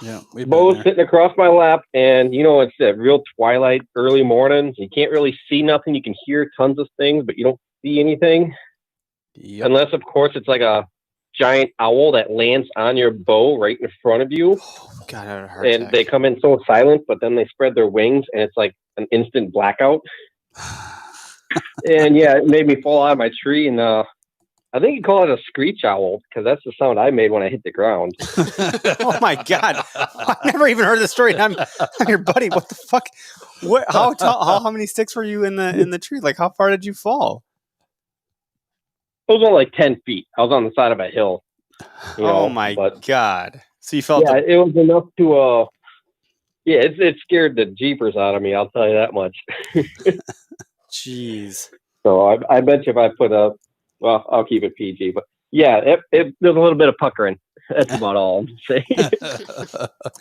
Speaker 3: Yeah,
Speaker 10: bow sitting across my lap, and it's that real twilight, early mornings. You can't really see nothing. You can hear tons of things, but you don't see anything.
Speaker 3: Yep.
Speaker 10: Unless, of course, it's like a giant owl that lands on your bow right in front of you.
Speaker 1: Oh, God, I had a heart
Speaker 10: And
Speaker 1: attack.
Speaker 10: they come in so silent, but then they spread their wings, and it's like an instant blackout. And yeah, it made me fall out of my tree, and I think you call it a screech owl because that's the sound I made when I hit the ground.
Speaker 1: Oh my God! I've never even heard the story. I'm your buddy. What the fuck? What? How tall? How many sticks were you in the tree? Like, how far did you fall?
Speaker 10: It was only like 10 feet. I was on the side of a hill.
Speaker 1: Oh my God! So you felt?
Speaker 10: Yeah, it was enough to. Yeah, it scared the jeepers out of me. I'll tell you that much.
Speaker 1: Jeez.
Speaker 10: So I bet you if I put a, well, I'll keep it PG, but yeah, there's a little bit of puckering. That's about all I'm saying.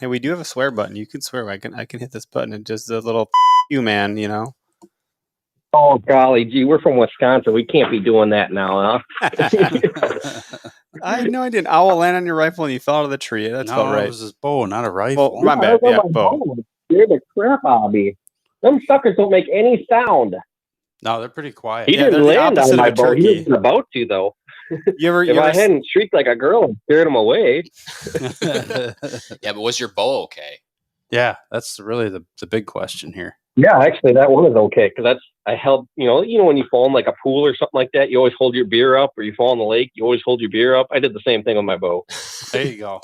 Speaker 1: Hey, we do have a swear button. You can swear. I can hit this button and just a little you, man.
Speaker 10: Oh golly, gee, we're from Wisconsin. We can't be doing that now, huh?
Speaker 1: I had no idea. An owl landed on your rifle and you fell out of the tree. That's about right.
Speaker 3: It was his bow, not a rifle.
Speaker 1: Well, my bad. Yeah, bow.
Speaker 10: Scared the crap out of me. Them suckers don't make any sound.
Speaker 3: No, they're pretty quiet.
Speaker 10: He didn't land on my bow. He was about to, though. If I hadn't shrieked like a girl and scared him away.
Speaker 4: Yeah, but was your bow okay?
Speaker 3: Yeah, that's really the big question here.
Speaker 10: Yeah, actually, that one is okay because I held. When you fall in like a pool or something like that, you always hold your beer up, or you fall in the lake, you always hold your beer up. I did the same thing on my bow.
Speaker 3: There you go.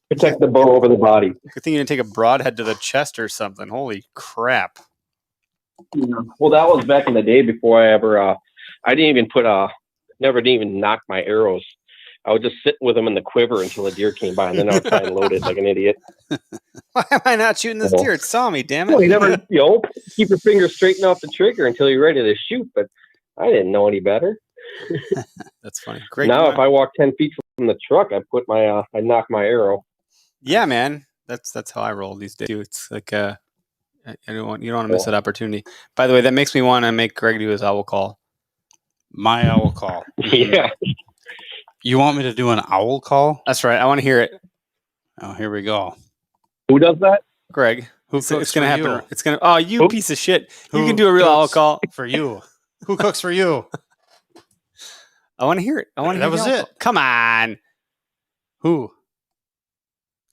Speaker 10: Protect the bow over the body.
Speaker 1: Good thing you didn't take a broadhead to the chest or something. Holy crap!
Speaker 10: Yeah. Well, that was back in the day before I ever. I didn't even knock my arrows. I would just sit with them in the quiver until a deer came by, and then I would try and load it like an idiot.
Speaker 1: Why am I not shooting this deer? It saw me, damn it.
Speaker 10: Well, you never, keep your finger straight off the trigger until you're ready to shoot. But I didn't know any better.
Speaker 1: That's funny. Great.
Speaker 10: Now, if I walk 10 feet from the truck, I knock my arrow.
Speaker 1: Yeah, man. That's how I roll these days. It's like you don't want to miss that opportunity. By the way, that makes me want to make Greg do his owl call.
Speaker 3: My owl call.
Speaker 10: Yeah.
Speaker 3: You want me to do an owl call?
Speaker 1: That's right. I want to hear it.
Speaker 3: Oh, here we go.
Speaker 10: Who does that?
Speaker 1: Greg.
Speaker 3: It's
Speaker 1: going to happen.
Speaker 3: You?
Speaker 1: It's going to. Oh, you piece of shit.
Speaker 3: Who
Speaker 1: you can do a real owl call
Speaker 3: for you. Who cooks for you?
Speaker 1: I want to hear it.
Speaker 3: That was it.
Speaker 1: Come on.
Speaker 3: Who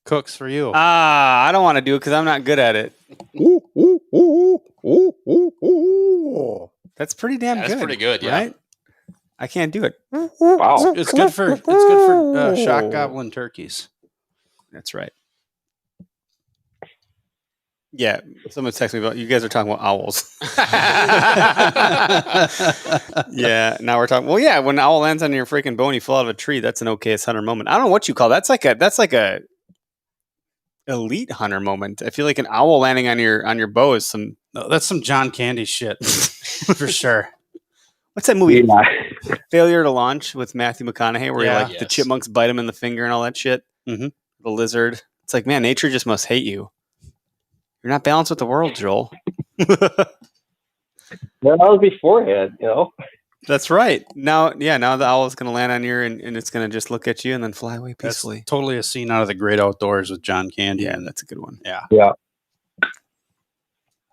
Speaker 3: cooks for you?
Speaker 1: I don't want to do it because I'm not good at it. That's pretty damn good.
Speaker 4: That's pretty good, yeah.
Speaker 1: Right? I can't do it.
Speaker 10: Wow.
Speaker 3: It's good for shock goblin turkeys.
Speaker 1: That's right. Yeah, someone texted me about you guys are talking about owls. Yeah, now we're talking. Well, yeah, when an owl lands on your freaking bow and you fall out of a tree, that's an Okayest Hunter moment. I don't know what you call that. That's like a elite hunter moment. I feel like an owl landing on your bow is some.
Speaker 3: No, that's some John Candy shit for sure.
Speaker 1: What's that movie?
Speaker 10: Yeah.
Speaker 1: Failure to Launch with Matthew McConaughey, where the
Speaker 4: Yes.
Speaker 1: chipmunks bite him in the finger and all that shit.
Speaker 3: Mm-hmm.
Speaker 1: The lizard. It's like, man, nature just must hate you. You're not balanced with the world, Joel.
Speaker 10: Well, that was beforehand,
Speaker 1: That's right. Now the owl is going to land on you and it's going to just look at you and then fly away
Speaker 3: That's
Speaker 1: peacefully.
Speaker 3: totally a scene out of The Great Outdoors with John Candy.
Speaker 1: Yeah, that's a good one.
Speaker 3: Yeah.
Speaker 10: Yeah.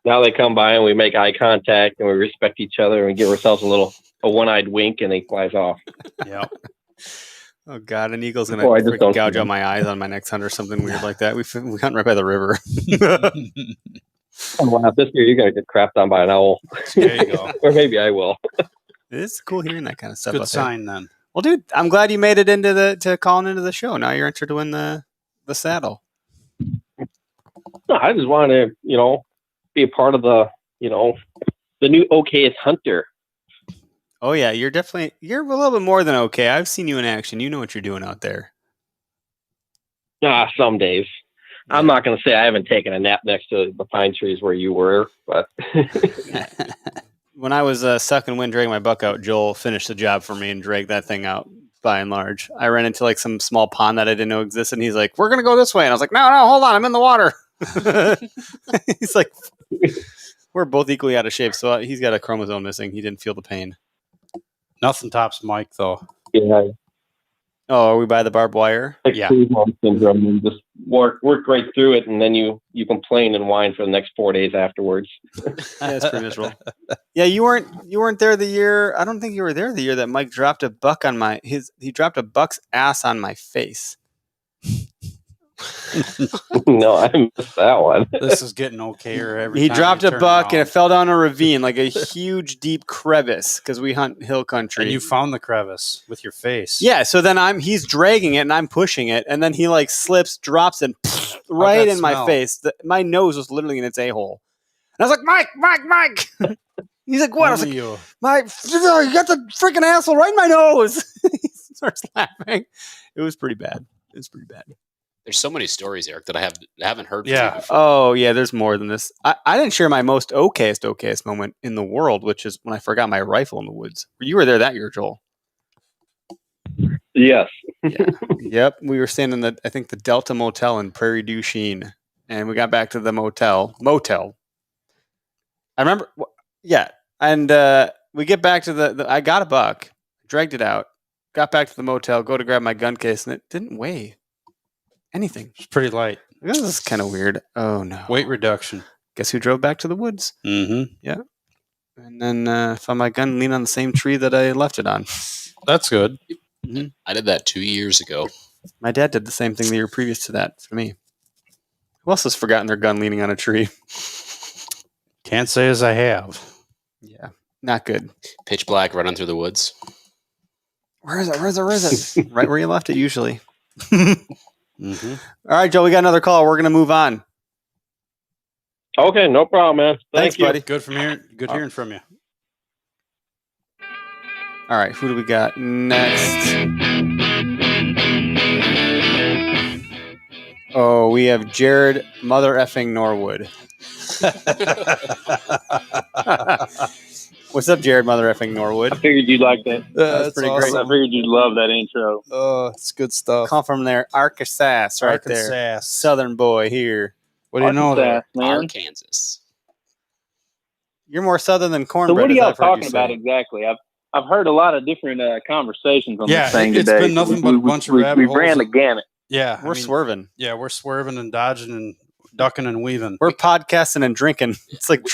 Speaker 10: Now they come by and we make eye contact and we respect each other and we give ourselves a one-eyed wink and he flies off.
Speaker 3: Yep.
Speaker 1: Oh God, an eagle's gonna
Speaker 10: I just
Speaker 1: freaking
Speaker 10: don't
Speaker 1: gouge
Speaker 10: see
Speaker 1: out
Speaker 10: them.
Speaker 1: my eyes on my next hunt or something weird like that. We hunt right by the river.
Speaker 10: Oh, wow, this year you're gonna get crapped on by an owl.
Speaker 3: There you go.
Speaker 10: Or maybe I will.
Speaker 1: It's cool hearing that kind of stuff.
Speaker 3: Good
Speaker 1: out there.
Speaker 3: sign then.
Speaker 1: Well, dude, I'm glad you made it to calling into the show. Now you're entered to win the saddle.
Speaker 10: No, I just wanted to, be a part of the new Okayest Hunter.
Speaker 1: Oh yeah, you're a little bit more than okay. I've seen you in action. You know what you're doing out there.
Speaker 10: Some days. Yeah. I'm not going to say I haven't taken a nap next to the pine trees where you were, but
Speaker 1: when I was sucking wind, dragging my buck out, Joel finished the job for me and dragged that thing out. By and large, I ran into like some small pond that I didn't know existed, and he's like, "We're gonna go this way," and I was like, "No, hold on, I'm in the water." He's like, "We're both equally out of shape," so he's got a chromosome missing. He didn't feel the pain.
Speaker 3: Nothing tops Mike though.
Speaker 10: Yeah.
Speaker 1: Oh, are we by the barbed wire?
Speaker 10: Yeah. Syndrome and just work right through it, and then you complain and whine for the next 4 days afterwards.
Speaker 1: That's pretty miserable. Yeah, you weren't there the year. I don't think you were there the year that Mike dropped a buck on he dropped a buck's ass on my face.
Speaker 10: No, I missed that one.
Speaker 3: This is getting okayer every
Speaker 1: He
Speaker 3: time
Speaker 1: dropped
Speaker 3: you
Speaker 1: a
Speaker 3: turn
Speaker 1: buck
Speaker 3: around.
Speaker 1: and it fell down a ravine, like a huge, deep crevice, because we hunt hill country.
Speaker 3: And you found the crevice with your face.
Speaker 1: Yeah, so then he's dragging it and I'm pushing it, and then he like slips, drops, and right in my face. My nose was literally in its a-hole. And I was like, Mike! He's like, what? I was like,
Speaker 3: you
Speaker 1: you got the freaking asshole right in my nose. He starts laughing. It was pretty bad.
Speaker 4: There's so many stories, Eric, that I haven't heard from
Speaker 3: Yeah.
Speaker 4: you before.
Speaker 1: Oh, yeah, there's more than this. I didn't share my most okayest moment in the world, which is when I forgot my rifle in the woods. You were there that year, Joel.
Speaker 10: Yes.
Speaker 1: Yeah. Yep. We were staying in the Delta Motel in Prairie du Chien, and we got back to the motel. I remember. Yeah. And we get back to I got a buck, dragged it out, got back to the motel, go to grab my gun case, and it didn't weigh anything.
Speaker 3: It's pretty light.
Speaker 1: This is kind of weird. Oh, no.
Speaker 3: Weight reduction.
Speaker 1: Guess who drove back to the woods?
Speaker 3: Mm-hmm.
Speaker 1: Yeah. And then found my gun leaning on the same tree that I left it on.
Speaker 3: That's good.
Speaker 1: Mm-hmm.
Speaker 4: I did that 2 years ago.
Speaker 1: My dad did the same thing the year previous to that for me. Who else has forgotten their gun leaning on a tree?
Speaker 3: Can't say as I have.
Speaker 1: Yeah. Not good.
Speaker 4: Pitch black running through the woods.
Speaker 1: Where is it? Right where you left it, usually.
Speaker 3: Mm-hmm.
Speaker 1: All right, Joe, we got another call. We're going to move on.
Speaker 10: Okay, no problem, man.
Speaker 1: Thanks,
Speaker 10: you.
Speaker 1: buddy.
Speaker 3: Good hearing from you.
Speaker 1: All right, who do we got next? Oh, we have Jared Mother Effing Norwood. What's up, Jared Mother Effing Norwood?
Speaker 11: I figured you'd like that.
Speaker 1: That's pretty
Speaker 11: awesome.
Speaker 1: great.
Speaker 11: I figured you'd love that intro.
Speaker 3: Oh, it's good stuff.
Speaker 1: Come from there, Arkansas, right there. Southern boy here.
Speaker 3: What do you know there?
Speaker 11: Man.
Speaker 4: Arkansas.
Speaker 1: You're more southern than
Speaker 11: So
Speaker 1: cornbread.
Speaker 11: what are
Speaker 1: as
Speaker 11: y'all
Speaker 1: I've heard you
Speaker 11: talking about
Speaker 1: say.
Speaker 11: exactly? I've heard a lot of different conversations on
Speaker 3: Yeah,
Speaker 11: this thing
Speaker 3: it's
Speaker 11: today.
Speaker 3: been nothing but a bunch of rabbit
Speaker 11: we
Speaker 3: holes.
Speaker 11: ran the gamut.
Speaker 3: Yeah,
Speaker 1: We're swerving.
Speaker 3: Yeah, we're swerving and dodging and ducking and weaving.
Speaker 1: We're podcasting and drinking. It's like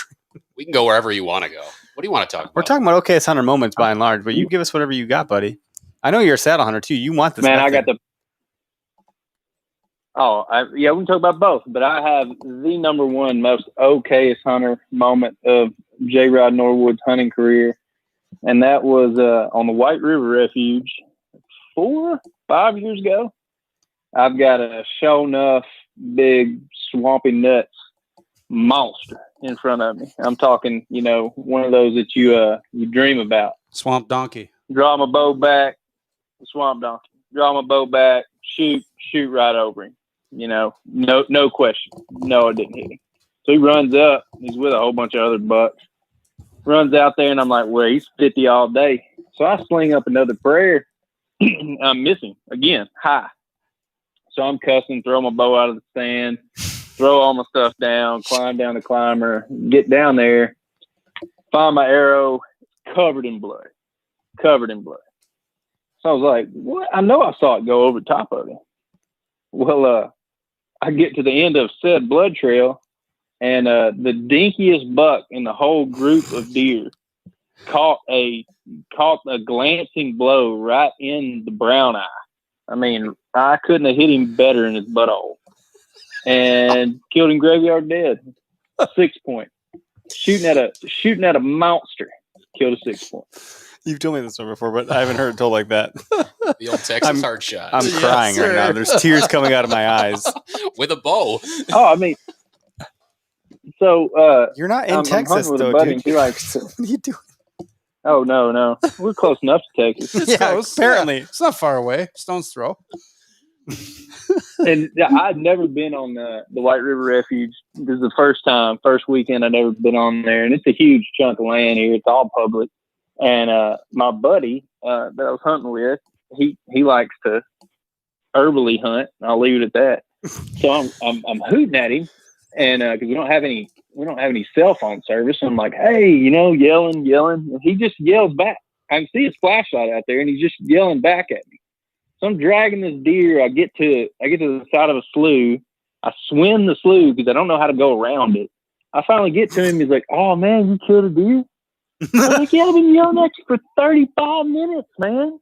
Speaker 4: We can go wherever you want to go. What do you want to talk about?
Speaker 1: we're talking about Okayest Hunter moments by and large, but you give us whatever you got, buddy. I know you're a saddle hunter too. You want this?
Speaker 11: Man, I
Speaker 1: method.
Speaker 11: got the. We can talk about both, but I have the number one most Okayest Hunter moment of J. Rod Norwood's hunting career, and that was on the White River Refuge 4-5 years ago. I've got a show enough big swampy nuts monster in front of me. I'm talking, one of those that you dream about.
Speaker 3: Swamp donkey.
Speaker 11: Draw my bow back, swamp donkey. Draw my bow back, shoot right over him. No question. No, it didn't hit him. So he runs up. He's with a whole bunch of other bucks. Runs out there, and I'm like, well, he's 50 all day. So I sling up another prayer. I'm missing again, high. So I'm cussing, throw my bow out of the stand, throw all my stuff down, climb down the climber, get down there, find my arrow covered in blood. So I was like, what? I know I saw it go over the top of it. Well, I get to the end of said blood trail, and the dinkiest buck in the whole group of deer caught a glancing blow right in the brown eye. I mean, I couldn't have hit him better in his butthole, and killed him graveyard dead. 6 point. Shooting at a monster. Killed a 6 point.
Speaker 1: You've told me this one before, but I haven't heard it told like that.
Speaker 4: The old Texas hard shot.
Speaker 1: I'm crying right now. There's tears coming out of my eyes.
Speaker 4: With a bow.
Speaker 11: Oh, I mean, so
Speaker 1: you're not in Texas,
Speaker 11: with
Speaker 1: though,
Speaker 11: a buddy,
Speaker 1: dude.
Speaker 11: He likes to,
Speaker 1: what are you doing?
Speaker 11: Oh no, we're close enough to Texas.
Speaker 3: It's close.
Speaker 1: Apparently,
Speaker 3: it's not far away. Stone's throw.
Speaker 11: And I'd never been on the White River Refuge. This is the first weekend I'd ever been on there, and it's a huge chunk of land here. It's all public. And my buddy that I was hunting with, he likes to herbally hunt. I'll leave it at that. So I'm hooting at him, and because we don't have any cell phone service, I'm like, hey, yelling, and he just yells back. I can see his flashlight out there, and he's just yelling back at me. So I'm dragging this deer. I get to the side of a slough. I swim the slough because I don't know how to go around it. I finally get to him. He's like, "Oh man, you killed a deer?" I'm like, "Yeah, I've been yelling at you for 35 minutes, man.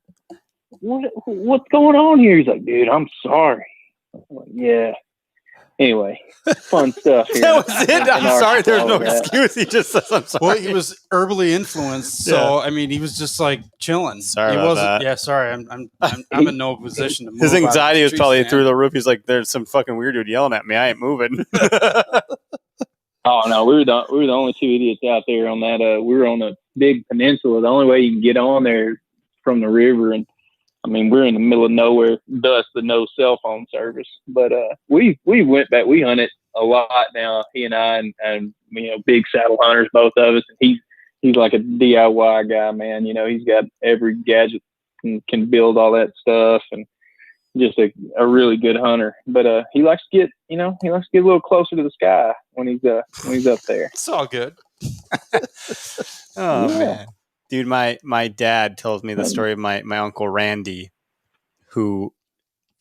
Speaker 11: What's going on here?" He's like, "Dude, I'm sorry." I'm like, yeah. Anyway, fun stuff here.
Speaker 1: That was it. I'm sorry. There's no excuse. He just says, "I'm sorry."
Speaker 3: Well, he was herbally influenced, so I mean, he was just like chilling.
Speaker 1: Sorry
Speaker 3: he
Speaker 1: about
Speaker 3: wasn't.
Speaker 1: that.
Speaker 3: Yeah, sorry. I'm in no position to move.
Speaker 1: His anxiety was probably
Speaker 3: stand.
Speaker 1: through the roof. He's like, "There's some fucking weird dude yelling at me. I ain't moving."
Speaker 11: Oh no, we were the only two idiots out there on that. We were on a big peninsula. The only way you can get on there from the river, and I mean, we're in the middle of nowhere, thus the no cell phone service. But we went back. We hunted a lot now. He and I, and big saddle hunters, both of us. And he's like a DIY guy, man. He's got every gadget and can build all that stuff, and just a really good hunter. But he likes to get a little closer to the sky when he's up there.
Speaker 3: It's all good.
Speaker 1: Oh man. Dude, my dad tells me the story of my Uncle Randy, who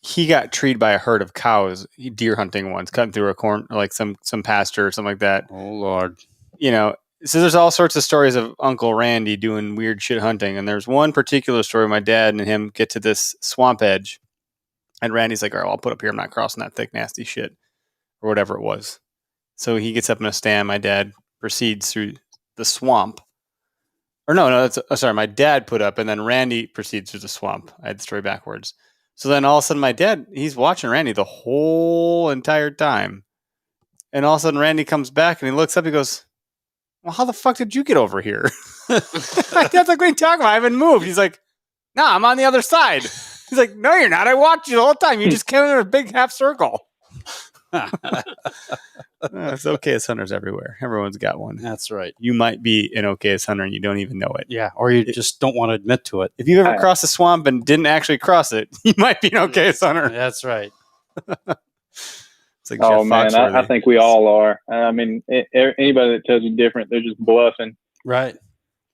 Speaker 1: he got treed by a herd of cows deer hunting once, cutting through a corn, like some pasture or something like that.
Speaker 3: Oh Lord.
Speaker 1: So there's all sorts of stories of Uncle Randy doing weird shit hunting. And there's one particular story, my dad and him get to this swamp edge. And Randy's like, all right, well, I'll put up here. I'm not crossing that thick, nasty shit or whatever it was. So he gets up in a stand. My dad proceeds through the swamp. Or no, sorry. My dad put up, and then Randy proceeds through the swamp. I had the story backwards. So then all of a sudden, my dad, he's watching Randy the whole entire time. And all of a sudden, Randy comes back, and he looks up, he goes, well, how the fuck did you get over here? My dad's like, what are you talking about? I haven't moved. He's like, no, I'm on the other side. He's like, no, you're not. I watched you the whole time. You just came in a big half circle. It's Okayest Hunters everywhere. Everyone's got one.
Speaker 3: That's right.
Speaker 1: You might be an Okayest Hunter and you don't even know it.
Speaker 3: Yeah, or you just don't want to admit to it.
Speaker 1: If you've ever crossed a swamp and didn't actually cross it, you might be an Okayest Hunter.
Speaker 3: That's right.
Speaker 1: It's like
Speaker 11: oh
Speaker 1: Jeff
Speaker 11: man,
Speaker 1: Foxworthy.
Speaker 11: I think we all are. I mean, anybody that tells you different, they're just bluffing.
Speaker 3: Right.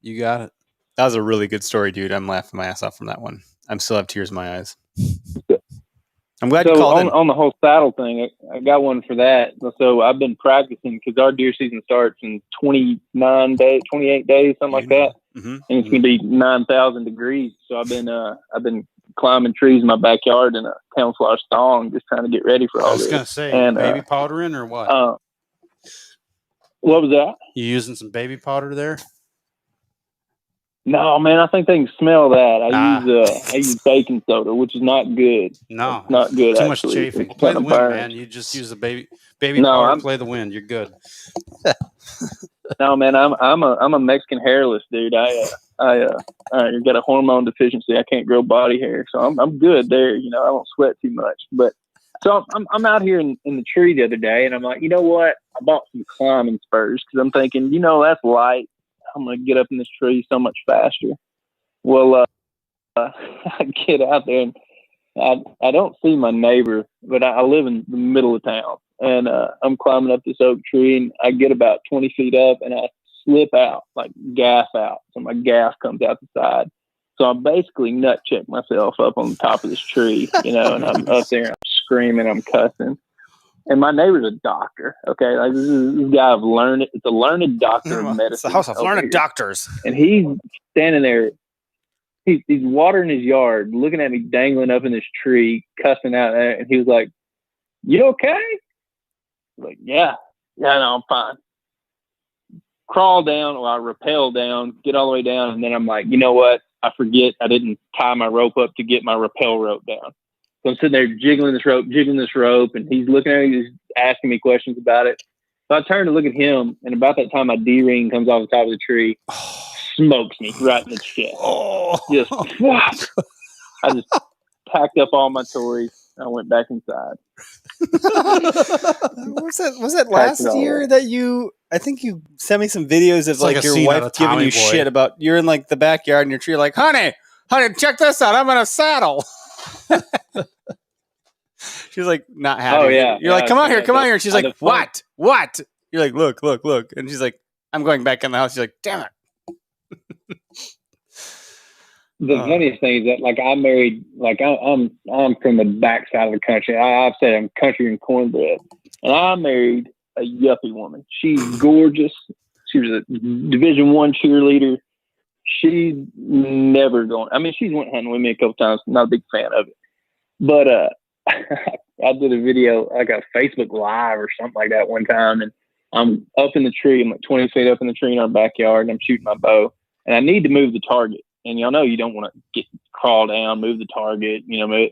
Speaker 3: You got it.
Speaker 1: That was a really good story, dude. I'm laughing my ass off from that one. I still have tears in my eyes. I'm glad you called in.
Speaker 11: On the whole saddle thing, I got one for that. So I've been practicing because our deer season starts in 28 days, something like that.
Speaker 1: Mm-hmm.
Speaker 11: And it's going to be 9,000 degrees. So I've been climbing trees in my backyard in a camouflage thong, just trying to get ready for all this.
Speaker 3: I was going to say,
Speaker 11: and,
Speaker 3: baby powder in or what?
Speaker 11: What was that?
Speaker 3: You using some baby powder there?
Speaker 11: No, man, I think they can smell that. I use baking soda, which is not good.
Speaker 3: No,
Speaker 11: it's not good.
Speaker 3: Too
Speaker 11: actually.
Speaker 3: much chafing.
Speaker 11: It's
Speaker 3: Play the
Speaker 11: kinda
Speaker 3: wind,
Speaker 11: burns.
Speaker 3: man. You just use the baby powder. Play the wind. You're good.
Speaker 11: No, man, I'm a Mexican hairless dude. I got a hormone deficiency. I can't grow body hair, so I'm good there. I don't sweat too much. But so I'm out here in the tree the other day, and I'm like, you know what? I bought some climbing spurs because I'm thinking, that's light. I'm going to get up in this tree so much faster. Well, I get out there and I don't see my neighbor, but I live in the middle of town, and I'm climbing up this oak tree, and I get about 20 feet up and I slip out, like gaff out. So my gaff comes out the side. So I basically nut check myself up on the top of this tree, and I'm up there and I'm screaming, I'm cussing. And my neighbor's a doctor. Okay, like this guy of learned. It's a learned doctor of medicine.
Speaker 1: It's the house of learned doctors.
Speaker 11: And he's standing there. He's watering his yard, looking at me dangling up in this tree, cussing out. And he was like, "You okay?" I'm like, yeah, no, I'm fine. Crawl down, or I rappel down, get all the way down, and then I'm like, you know what? I forget I didn't tie my rope up to get my rappel rope down. So I'm sitting there jiggling this rope, and he's looking at me, he's asking me questions about it. So I turn to look at him, and about that time, my D-ring comes off the top of the tree, smokes me right in the chest. Just, I just packed up all my toys. I went back inside.
Speaker 1: Was it last year that you? I think you sent me some videos of
Speaker 3: It's like
Speaker 1: your
Speaker 3: a
Speaker 1: wife giving you shit about you're in like the backyard in your tree, like, honey, check this out. I'm in a saddle. She's like not happy.
Speaker 11: Oh yeah.
Speaker 1: You're like, come on here. And she's like, what? You're like, look. And she's like, I'm going back in the house. She's like, damn it.
Speaker 11: The funniest thing is that, like, I married, like, I'm from the backside of the country. I've said I'm country and cornbread, and I married a yuppie woman. She's gorgeous. She was a Division I cheerleader. She's never going. I mean, she's went hunting with me a couple times. Not a big fan of it, but I did a video, like a Facebook Live or something like that one time, and I'm up in the tree. I'm like 20 feet up in the tree in our backyard, and I'm shooting my bow, and I need to move the target. And y'all know you don't want to crawl down, move the target, move.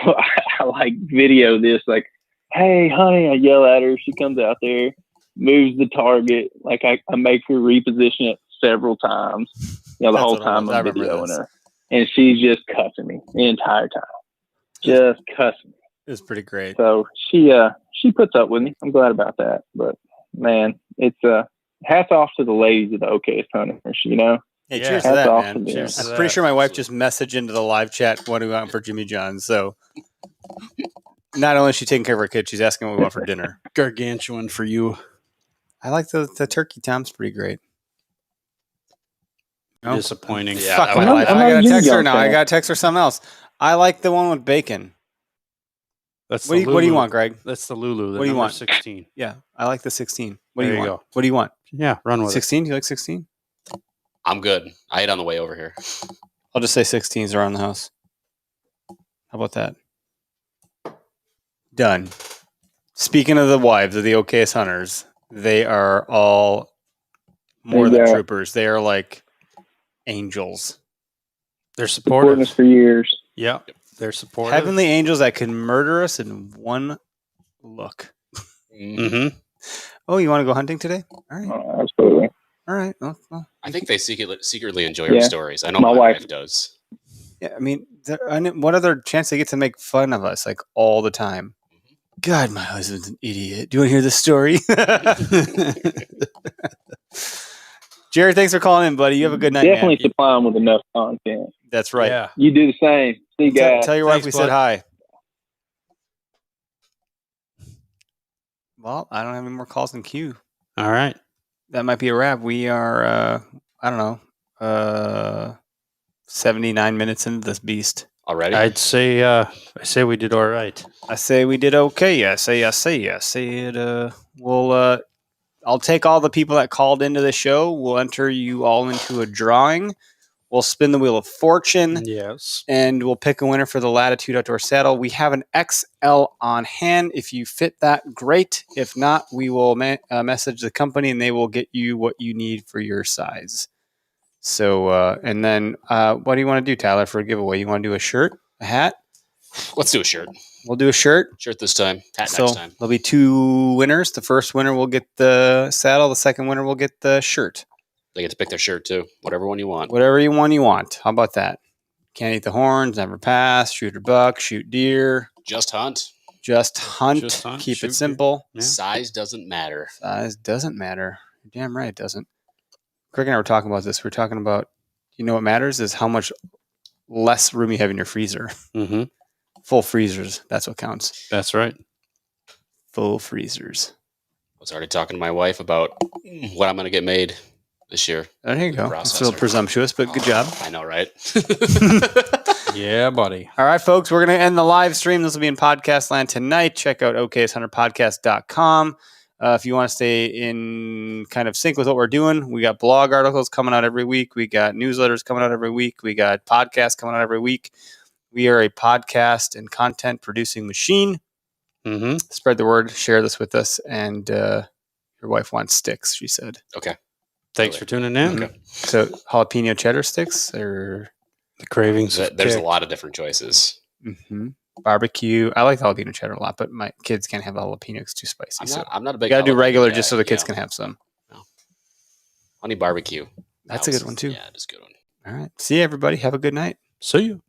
Speaker 11: So I like video this, like, hey, honey, I yell at her. She comes out there, moves the target. Like I make her reposition it several times, the whole time I'm videoing her. And she's just cussing me the entire time. Just cussing me.
Speaker 1: It's pretty great.
Speaker 11: So she puts up with me. I'm glad about that. But man, it's hats off to the ladies of the Okayest Hunter,
Speaker 1: Hey, cheers to that, man. Cheers. I'm pretty sure my wife just messaged into the live chat what do we want for Jimmy John's. So not only is she taking care of her kid, she's asking what we want for dinner.
Speaker 3: Gargantuan for you.
Speaker 1: I like the turkey, Tom's pretty great.
Speaker 3: Disappointing.
Speaker 1: Yeah, fuck my life. I got to text her now. I got to text her something else. I like the one with bacon.
Speaker 3: That's
Speaker 1: what do you want, Greg?
Speaker 3: That's the Lulu.
Speaker 1: What do you want?
Speaker 3: 16.
Speaker 1: Yeah, I like the 16. What do
Speaker 3: There
Speaker 1: you
Speaker 3: you
Speaker 1: want?
Speaker 3: go.
Speaker 1: What do you want?
Speaker 3: Yeah, run with
Speaker 1: 16? Do you like 16?
Speaker 4: I'm good. I ate on the way over here.
Speaker 1: I'll just say 16s around the house. How about that? Done. Speaking of the wives of the Okayest Hunters, they are all more than troopers. They are like angels.
Speaker 3: They're supporting
Speaker 11: us for years.
Speaker 3: Yeah, they're supportive.
Speaker 1: Heavenly angels that can murder us in one look.
Speaker 3: Mm-hmm.
Speaker 1: Oh, you want to go hunting today? All right.
Speaker 11: Absolutely.
Speaker 1: All right. Well.
Speaker 4: I think they secretly enjoy our stories. I know
Speaker 11: my
Speaker 4: wife does.
Speaker 1: Yeah, I mean, what other chance they get to make fun of us like all the time? God, my husband's an idiot. Do you want to hear this story? Jared, thanks for calling in, buddy. You have a good night.
Speaker 11: Definitely supply them with enough content.
Speaker 1: That's right.
Speaker 3: Yeah.
Speaker 11: You do the same. See you guys.
Speaker 1: Tell your wife we said hi. Well, I don't have any more calls in queue.
Speaker 3: All right.
Speaker 1: That might be a wrap. We are, 79 minutes into this beast.
Speaker 4: Already?
Speaker 3: I say we did all right.
Speaker 1: I say we did okay. I say it. I'll take all the people that called into the show. We'll enter you all into a drawing. We'll spin the wheel of fortune.
Speaker 3: Yes.
Speaker 1: And we'll pick a winner for the Latitude Outdoor Saddle. We have an XL on hand. If you fit that, great. If not, we will message the company and they will get you what you need for your size. So, and then what do you want to do, Tyler, for a giveaway? You want to do a shirt, a hat?
Speaker 4: Let's do a shirt.
Speaker 1: We'll do a shirt.
Speaker 4: Shirt this time. Hat
Speaker 1: So
Speaker 4: next time.
Speaker 1: there'll be two winners. The first winner will get the saddle. The second winner will get the shirt.
Speaker 4: They get to pick their shirt too. Whatever one you want.
Speaker 1: Whatever you want. How about that? Can't eat the horns, never pass, shoot a buck, shoot deer.
Speaker 4: Just hunt.
Speaker 1: Just hunt. Keep it simple.
Speaker 3: Yeah.
Speaker 4: Size doesn't matter.
Speaker 1: Size doesn't matter. You're damn right it doesn't. Craig and I were talking about this. We're talking about, what matters is how much less room you have in your freezer.
Speaker 3: Mm-hmm.
Speaker 1: Full freezers. That's what counts.
Speaker 3: That's right.
Speaker 1: Full freezers.
Speaker 4: I was already talking to my wife about what I'm going to get made this year.
Speaker 1: There you go. It's a little presumptuous, but good job.
Speaker 4: I know, right?
Speaker 3: Yeah, buddy.
Speaker 1: All right, folks, we're going to end the live stream. This will be in podcast land tonight. Check out OkayestHunterPodcast.com. If you want to stay in kind of sync with what we're doing, we got blog articles coming out every week. We got newsletters coming out every week. We got podcasts coming out every week. We are a podcast and content producing machine.
Speaker 3: Mm-hmm.
Speaker 1: Spread the word. Share this with us. And your wife wants sticks, she said.
Speaker 4: Okay.
Speaker 3: Thanks for tuning in.
Speaker 4: Okay.
Speaker 1: So jalapeno cheddar sticks or
Speaker 3: the cravings.
Speaker 4: There's a lot of different choices.
Speaker 1: Mm-hmm. Barbecue. I like jalapeno cheddar a lot, but my kids can't have jalapeno. It's too spicy.
Speaker 4: I'm not a big.
Speaker 1: You got to do regular
Speaker 4: guy,
Speaker 1: just so the kids can have some.
Speaker 4: No. Honey barbecue.
Speaker 1: That's a good one too.
Speaker 4: Yeah, that's a good one.
Speaker 1: All right. See you, everybody. Have a good night.
Speaker 3: See you.